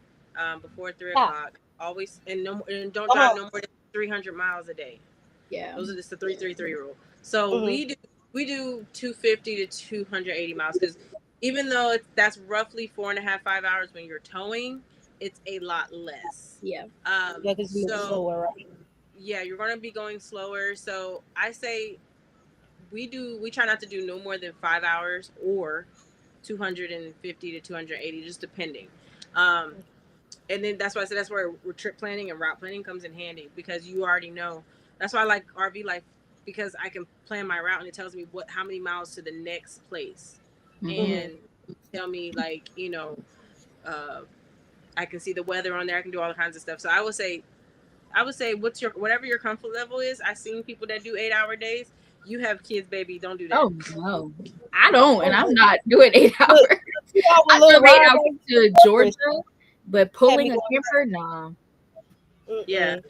before 3 o'clock. Always and don't drive no more than 300 miles a day.
Yeah.
Those are just the 333 rule. So
Mm-hmm.
we do 250 to 280 miles because even though that's roughly 4.5 5 hours when you're towing, it's a lot less.
Yeah.
Yeah, because you move
So
slower, right?
yeah, you're gonna be going slower. So I say we try not to do no more than 5 hours or 250 to 280, just depending. Um, and then that's why I said that's where trip planning and route planning comes in handy because you already know. That's why I like RV life because I can plan my route and it tells me how many miles to the next place,
Mm-hmm.
Mm-hmm.
and tell me like uh, I can see the weather on there. I can do all kinds of stuff. So I would say whatever your comfort level is. I've seen people that do 8 hour days. You have kids, baby. Don't do that.
Oh no, I don't, and
Oh,
I'm not doing 8 hours.
the 2 hour
I
little
drove eight
ride
hours
back
to
there
Georgia, but
had me
pulling a
going.
camper, nah.
Yeah,
Mm-mm.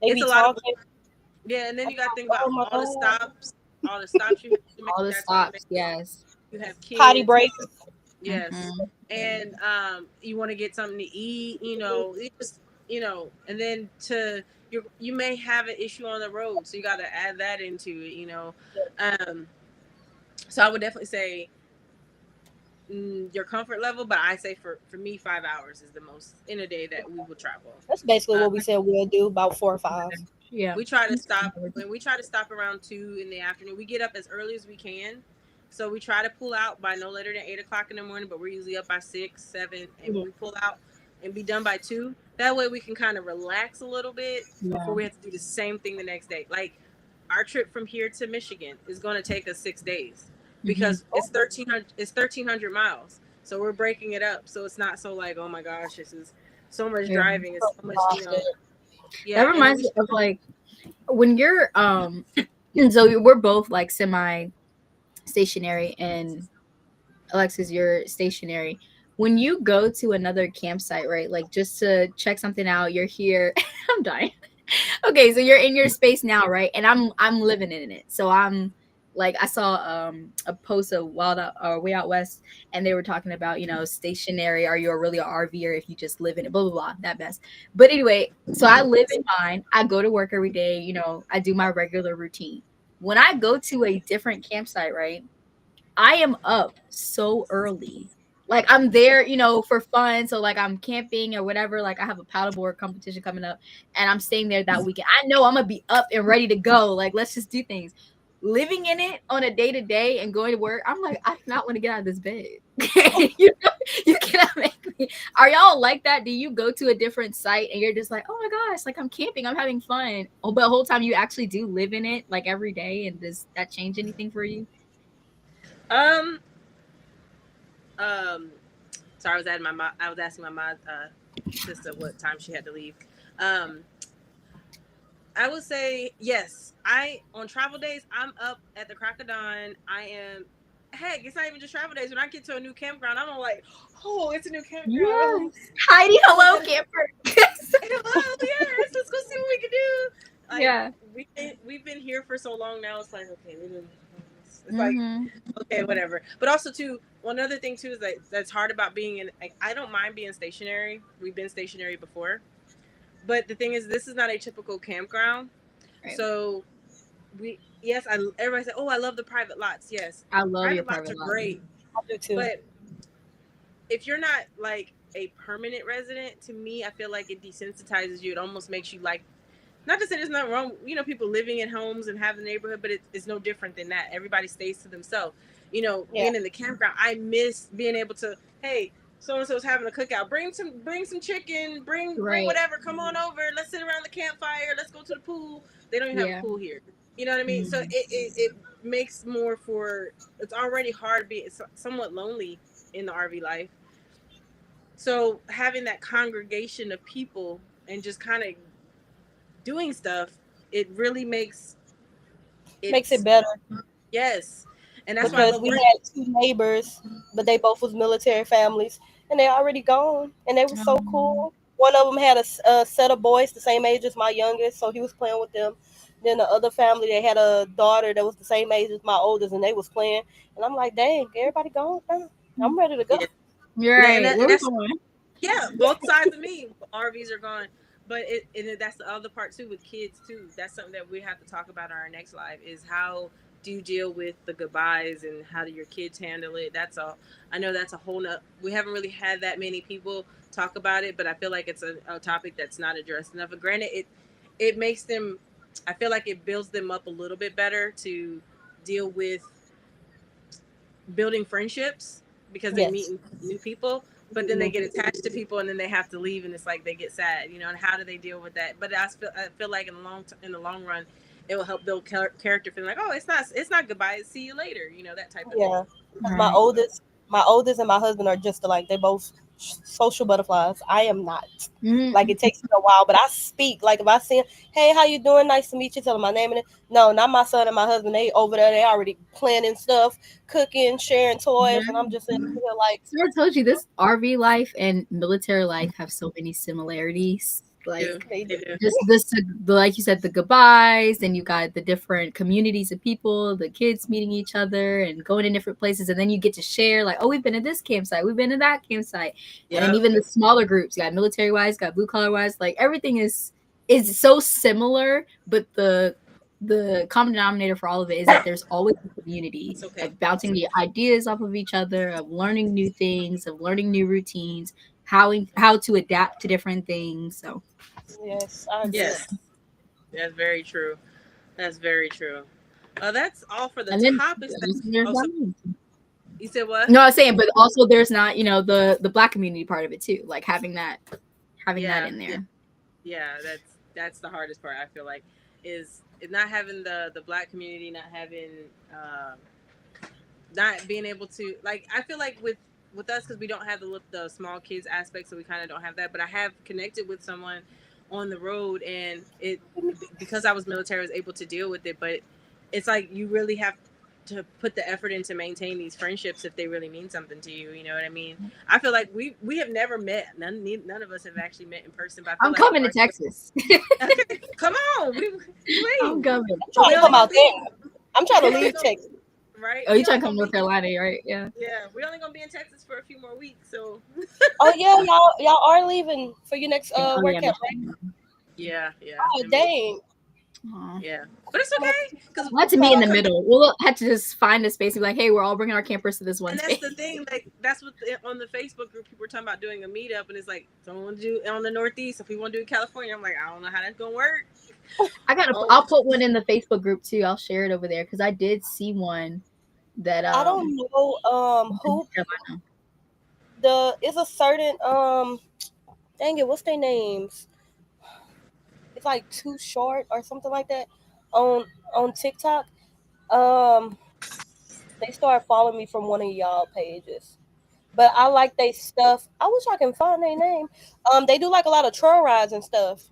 They
it's
be
a lot of
talking.
yeah, and then
I
you got to
thought,
think
oh
about
my god,
all the stops you have to make.
All the
That's gonna make
stops, yes.
you have
potty
kids.
breaks.
Yes,
Mm-hmm.
and you want to get something to eat. You just and then you may have an issue on the road, so you got to add that into it. Um, so I would definitely say your comfort level, but I say for me 5 hours is the most in a day that we will travel.
That's basically
Uh,
what we said we'll do, about 4 or 5.
Yeah.
we try to stop when we try to stop around 2 in the afternoon. We get up as early as we can, so we try to pull out by no later than 8 o'clock in the morning. But we're usually up by 6 7, and
Mm-hmm.
we pull out and be done by 2. That way we can kind of relax a little bit before
Yeah.
we have to do the same thing the next day. Like our trip from here to Michigan is going to take us 6 days
Mm-hmm.
because it's 1,300 miles. So we're breaking it up so it's not so like, oh my gosh, this is so much
Yeah.
driving. It's so much,
That
yeah. And then
reminds me of like when you're so we're both like semi stationary, and Alexis, you're stationary. When you go to another campsite, right? Like just to check something out, you're here. I'm dying. Okay, so you're in your space now, right? And I'm living in it. So I'm like I saw a post of Wild Out or Way Out West, and they were talking about stationary. Are you a really a RVer if you just live in it? Blah blah blah. That mess. But anyway, so I live in mine. I go to work every day. I do my regular routine. When I go to a different campsite, right? I am up so early. Like I'm there, for fun. So like I'm camping or whatever. Like I have a paddleboard competition coming up and I'm staying there that weekend. I know I'm gonna be up and ready to go. Like let's just do things. Living in it on a day to day and going to work, I'm like, I do not want to get out of this bed. You cannot make me. Are y'all like that? Do you go to a different site and you're just like, oh my gosh, like I'm camping, I'm having fun. Oh, but the whole time you actually do live in it like every day, and does that change anything for you?
um Um, so I was asking my mom, sister what time she had to leave. Um, I would say yes. I on travel days, I'm up at the crack of dawn. I am. Heck, it's not even just travel days. When I get to a new campground, I'm all like, "Oh, it's a new campground. Oh,
Yes. Heidi,
oh my
hello,
god,
camper.
hello, yes, let's go see what we can do." Like
Yeah.
we've been here for so long now. It's like okay, we didn't. It's like
Mm-hmm.
okay, whatever. But also too, one other thing too is that's hard about being in. Like, I don't mind being stationary. We've been stationary before, but the thing is, this is not a typical campground.
Right.
So yes, everybody said, oh, I love the private lots. Yes,
I love your
private lots
private
are
lot.
great,
I do too.
but if you're not like a permanent resident, to me, I feel like it desensitizes you. It almost makes you like not to say there's nothing wrong, people living in homes and have the neighborhood, but it's no different than that. Everybody stays to themselves.
Yeah.
Being in the campground, I miss being able to, hey, so and so's having a cookout. Bring some chicken. Bring
Right.
whatever. Come on over. Let's sit around the campfire. Let's go to the pool. They don't even have a
Yeah.
pool here. You know what I mean? So
Mm-hmm.
it makes more for. It's already hard to be. It's somewhat lonely in the RV life. So having that congregation of people and just kind of doing stuff, it really makes
Makes it
it's
better
yes, and that's why I
because
love
we
work.
had two neighbors, but they both was military families, and they already gone, and they was so
Um,
cool. One of them had a set of boys the same age as my youngest, so he was playing with them. Then the other family, they had a daughter that was the same age as my oldest, and they was playing. And I'm like, dang, everybody gone now. I'm ready to go.
Yeah,
you're
yeah, and,
right.
that,
Where
and
we
that's
going?
yeah. Both sides of me, RVs are gone. but that's the other part too with kids too. That's something that we have to talk about in our next live is how do you deal with the goodbyes and how do your kids handle it. That's all. I know that's a whole we haven't really had that many people talk about it, but I feel like it's a topic that's not addressed enough. But granted, it makes them, I feel like it builds them up a little bit better to deal with building friendships because they're
Yes.
meeting new people, but then they get attached to people and then they have to leave and it's like they get sad, and how do they deal with that? But I feel like in the long run, it will help build character, feeling like, oh, it's not goodbye, it's see you later, that type of thing.
Yeah. My
Right.
oldest, my oldest and my husband are just alike. They both social butterflies. I am not. Like it takes me a while, but I speak. Like if I see him, hey, how you doing? Nice to meet you. Tell them my name and it. No, not my son and my husband. They over there. They already planning stuff, cooking, sharing toys, and I'm just sitting here like.
So I told you this RV life and military life have so many similarities.
Yeah,
Like
They do.
just like you said, the goodbyes, and you got the different communities of people, the kids meeting each other and going in different places, and then you get to share like, oh, we've been at this campsite, we've been to that campsite, and then
yeah,
even the smaller groups, you got military wise, got blue collar wise, like everything is so similar, but the common denominator for all of it is that there's always a community
it's okay.
of bouncing the ideas off of each other, of learning new things, of learning new routines, how to adapt to different things. So
Yes, I agree.
Yes, that's very true. That's very true. That's all for the
and then
topics that,
there's
oh,
not
so you said what?
no, I was saying, but also there's not the black community part of it too, like having that
Yeah,
in
yeah,
there.
yeah, that's the hardest part. I feel like is not having the black community, not having not being able to, like, I feel like with us because we don't have the small kids aspect, so we kind of don't have that. But I have connected with someone on the road, and it because I was military, I was able to deal with it. But it's like you really have to put the effort in to maintain these friendships if they really mean something to you. You know what I mean? I feel like we have never met. None of us have actually met in person. But I feel
I'm
like
coming to Texas.
okay, come on, we
I'm
waiting.
coming.
I'm
But
trying
we
to
only
come
gonna
out
be
there. I'm trying to
we only
leave
gonna
Texas.
right.
Oh, you
We
trying
only
to come to
gonna
North
be
Carolina, right? Yeah.
yeah. We only gonna be in Texas for a few more weeks. So
Oh yeah, y'all are leaving for your next
Oh
work
yeah,
camp, right?
Michigan.
yeah, yeah,
Oh dang.
Aw.
yeah. But it's
I'm gonna have
okay because
We'll have to meet in the middle. We'll have to just find a space and be like, hey, we're all bringing our campers to this one
and that's the
space.
thing. Like that's what on the Facebook group people were talking about doing a meetup, and it's like someone want to do on the Northeast. If we want to do it in California, I'm like I don't know how that's gonna work. Oh,
I'll put one in the Facebook group too. I'll share it over there because I did see one that
I don't know who is a certain dang it, what's their names? It's like Too Short or something like that on TikTok. Um they started following me from one of y'all pages. But I like they stuff. I wish I can find their name. They do like a lot of trail rides and stuff.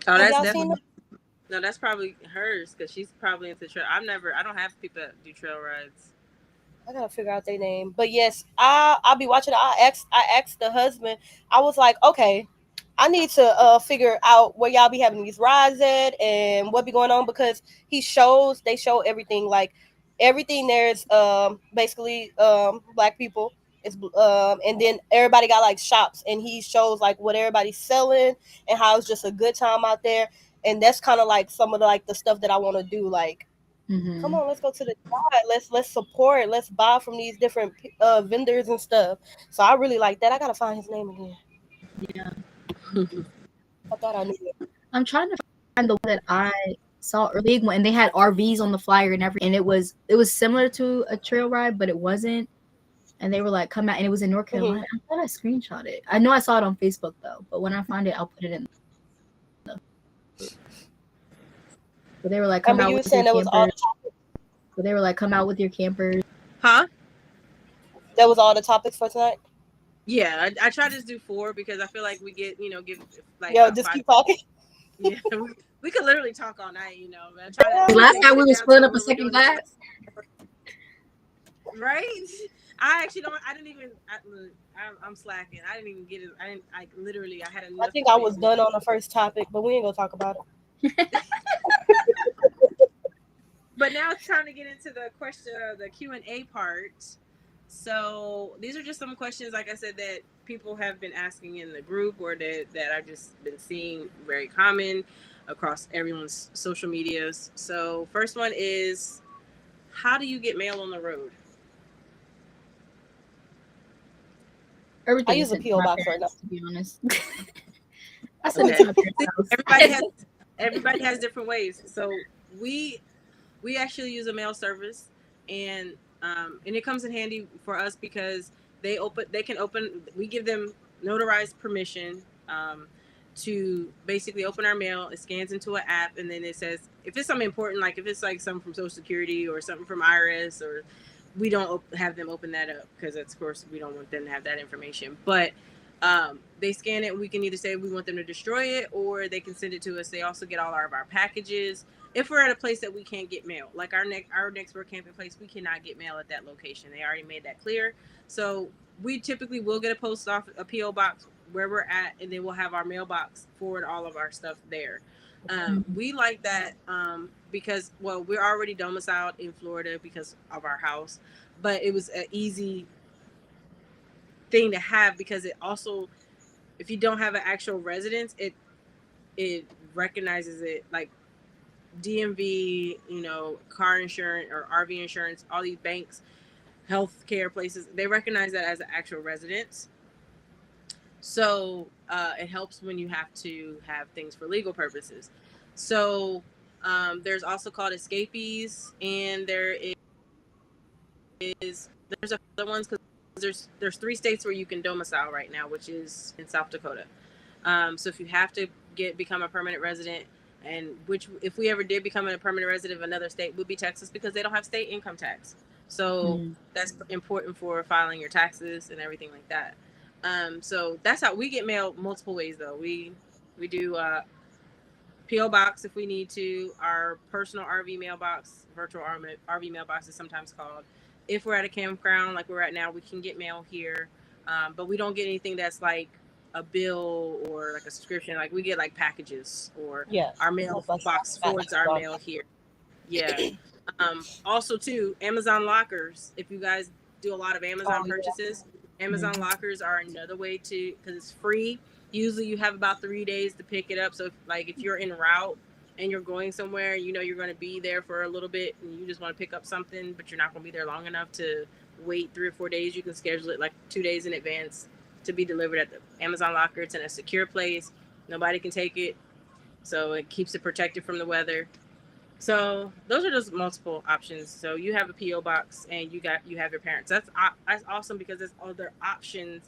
oh,
Have
that's
y'all
definitely
seen them?
no. That's probably hers because she's probably into trail. I don't have people that do trail rides.
I gotta figure out their name. But yes, I'll be watching it. I asked the husband. I was like, okay, I need to figure out where y'all be having these rides at and what be going on because they show everything like everything there's basically black people. It's and then everybody got like shops and he shows like what everybody's selling and how it's just a good time out there. And that's kind of like some of the, like the stuff that I want to do like come
Mm-hmm.
on, let's go to the side. Let's support. Let's buy from these different vendors and stuff. So I really like that. I gotta find his name again.
Yeah.
I thought I knew it.
I'm trying to find the one that I saw early one, and they had RVs on the flyer and everything, and it was similar to a trail ride, but it wasn't. And they were like, "Come out," and it was in North
Mm-hmm.
Carolina. I thought I screenshot it. I know I saw it on Facebook though, but when I find it, I'll put it in. But they were like, "Come
Remember
out
you were
with your
saying that was all
campers."
the
But they were like, "Come out with your campers."
Huh?
that was all the topics for tonight.
Yeah, I try to just do 4 because I feel like we get give like
Yo,
about
just
5.
keep talking.
Yeah, we could literally talk all night. But I try to
Last time
get
we
it
were
down to
splitting up a
when we're
second
doing this.
class.
Right? I actually don't. I didn't even. I'm slacking. I didn't even get it. I didn't. I literally. I had
I
enough
think
to
I
finish.
was done on the first topic, but we ain't gonna talk about it.
But now it's time to get into the question, the Q&A part. So these are just some questions, like I said, that people have been asking in the group, or that I've just been seeing very common across everyone's social medias. So first one is, how do you get mail on the road?
I
Everything is
use a
sent to
PO
my
box right now.
parents, to be honest. I send it
Okay.
to my parents' house.
Everybody has different ways. So we we actually use a mail service, and it comes in handy for us because they can open, we give them notarized permission to basically open our mail. It scans into an app, and then it says if it's something important, like if it's like something from Social Security or something from IRS, or we don't have them open that up because of course we don't want them to have that information. But they scan it, and we can either say we want them to destroy it, or they can send it to us. They also get all of our packages. If we're at a place that we can't get mail, like our next work camping place, we cannot get mail at that location. They already made that clear. So we typically will get a post office, a PO box where we're at, and then we'll have our mailbox forward all of our stuff there. We like that because, well, we're already domiciled in Florida because of our house, but it was an easy thing to have because it also, if you don't have an actual residence, it recognizes it, like DMV, car insurance or RV insurance, all these banks, healthcare places, they recognize that as an actual residence. So it helps when you have to have things for legal purposes. So there's also called escapees, and there's other ones because there's 3 states where you can domicile right now, which is in South Dakota. So if you have to become a permanent resident, and which if we ever did become a permanent resident of another state, would be Texas, because they don't have state income tax. So that's important for filing your taxes and everything like that. So that's how we get mail multiple ways though. We do PO box if we need to, our personal RV mailbox, virtual RV mailbox is sometimes called. If we're at a campground like we're at now, we can get mail here, but we don't get anything that's like a bill or like a subscription. Like we get like packages, or our mail box forwards our mail here. Yeah. Also too, Amazon lockers. If you guys do a lot of Amazon purchases, Amazon lockers are another way to, because it's free. Usually you have about 3 days to pick it up. So if you're en route and you're going somewhere, you're going to be there for a little bit, and you just want to pick up something, but you're not going to be there long enough to wait 3 or 4 days, you can schedule it like 2 days in advance to be delivered at the Amazon locker. It's in a secure place. Nobody can take it. So it keeps it protected from the weather. So those are just multiple options. So you have a PO box, and you have your parents. That's awesome because there's other options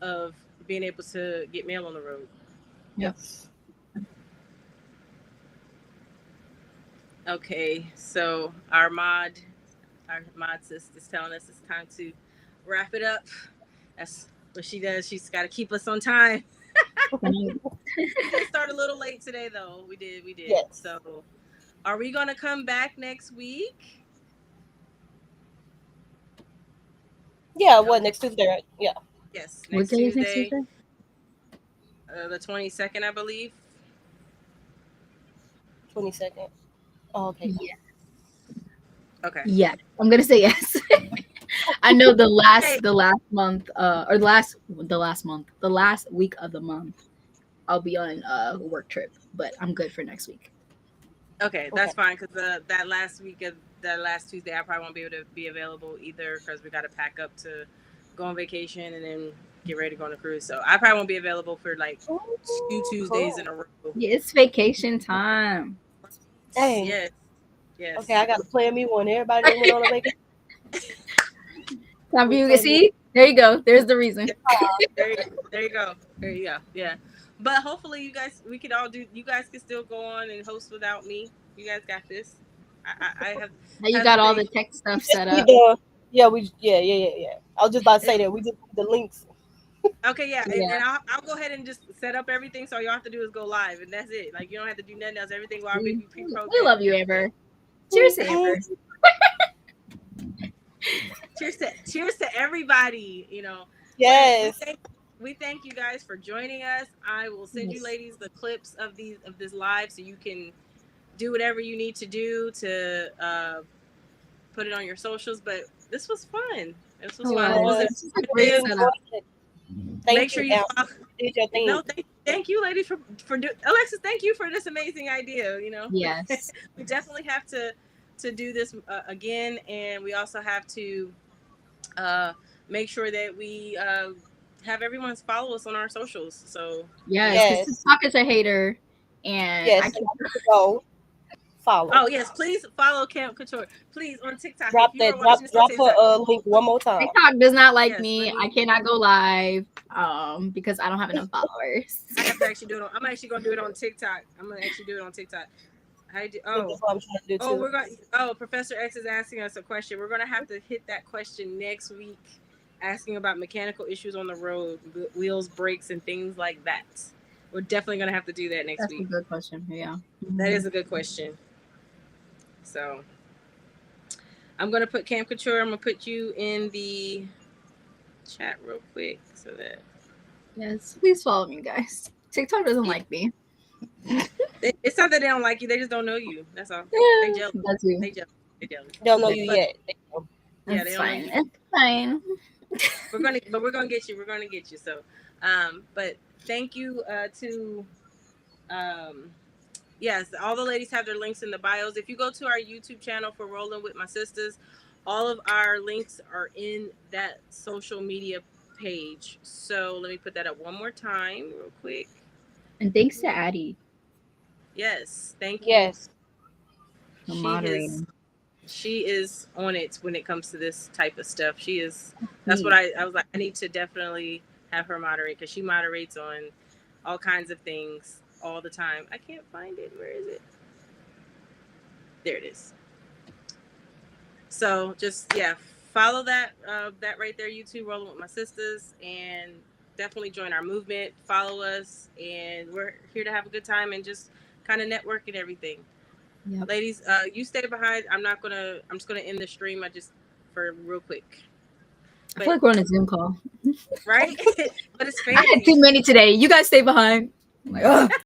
of being able to get mail on the road.
Yes.
Okay, so our mod sis is telling us it's time to wrap it up. That's what she does. She's got to keep us on time. We did start a little late today, though. We did.
Yes.
So, are we gonna come back next week?
Yeah. What, next Tuesday? Right? Yeah.
Yes,
What day is next
Tuesday.
Tuesday?
The 22nd, I believe.
22nd. Oh, okay.
Yeah.
Okay.
Yeah, I'm gonna say yes. I know the last month, or the last week of the month, I'll be on a work trip, but I'm good for next week.
Okay, that's fine, because that last week of that last Tuesday, I probably won't be able to be available either, because we got to pack up to go on vacation and then get ready to go on a cruise. So I probably won't be available for like 2 Tuesdays in a row.
Yeah, it's vacation time.
Hey.
Yes.
Okay, I got to plan me one. Everybody that went on a vacation.
Time you can see. There you go. There's the reason.
There you go. Yeah. But hopefully you guys can still go on and host without me. You guys got this. I have.
Now you got all the tech stuff set up.
Yeah. I was just about to say that we just need the links.
Okay, yeah. And I'll go ahead and just set up everything, so all you have to do is go live, and that's it. Like, you don't have to do nothing else. Everything will already be pre-programmed.
We love you, Amber. Cheers to Amber.
Cheers to everybody.
Yes.
We thank you guys for joining us. I will send you ladies the clips of this live, so you can do whatever you need to do to put it on your socials. But this was fun. This was
Oh,
fun.
wow.
Was it?
This is a great setup.
Make sure you follow.
Did your thing.
No, thank you, ladies, for Alexis. Thank you for this amazing idea. You know,
Yes.
we definitely have to do this again, and we also have to make sure that we have everyone's follow us on our socials. So
Yes, because TikTok is a hater, and I can't
go follow.
Oh yes, please follow Camp Couture. Please on TikTok.
Drop
if you
that.
are watching
Drop
this on TikTok,
her link one more time.
TikTok does not like
Yes,
me.
let me-
I cannot go live because I don't have enough followers.
I have to actually do it on. I'm actually gonna do it on TikTok. I'm gonna actually do it on TikTok. How do? Oh,
That's what I'm trying to do too.
we're going. Oh, Professor X is asking us a question. We're gonna have to hit that question next week, asking about mechanical issues on the road, wheels, brakes, and things like that. We're definitely gonna have to do that next
That's
week.
a good question. Yeah,
That is a good question. So, I'm gonna put Camp Couture. I'm gonna put you in the chat real quick so that.
Yes, please follow me, guys. TikTok doesn't like me.
It's not that they don't like you; they just don't know you. That's all.
Yeah,
They jealous.
that's you.
They jealous. They jealous.
They don't know you yet.
Yeah,
It's
they don't know
fine.
you.
It's fine.
We're gonna get you. We're gonna get you. So, but thank you to, yes, all the ladies have their links in the bios. If you go to our YouTube channel for Rolling with My Sisters, all of our links are in that social media page. So let me put that up one more time, real quick.
And thanks to Addie.
Yes, thank you.
Yes.
For moderating.
She is on it when it comes to this type of stuff. She is. That's what I was like. I need to definitely have her moderate because she moderates on all kinds of things all the time. I can't find it. Where is it? There it is. So just follow that that right there. YouTube Rolling with My Sisters, and definitely join our movement. Follow us, and we're here to have a good time and just kind of network and everything. Yep. Ladies, you stay behind. I'm just gonna end the stream. For real quick.
I feel like we're on a Zoom call.
Right? But it's fancy.
I had too many today. You guys stay behind. I'm like,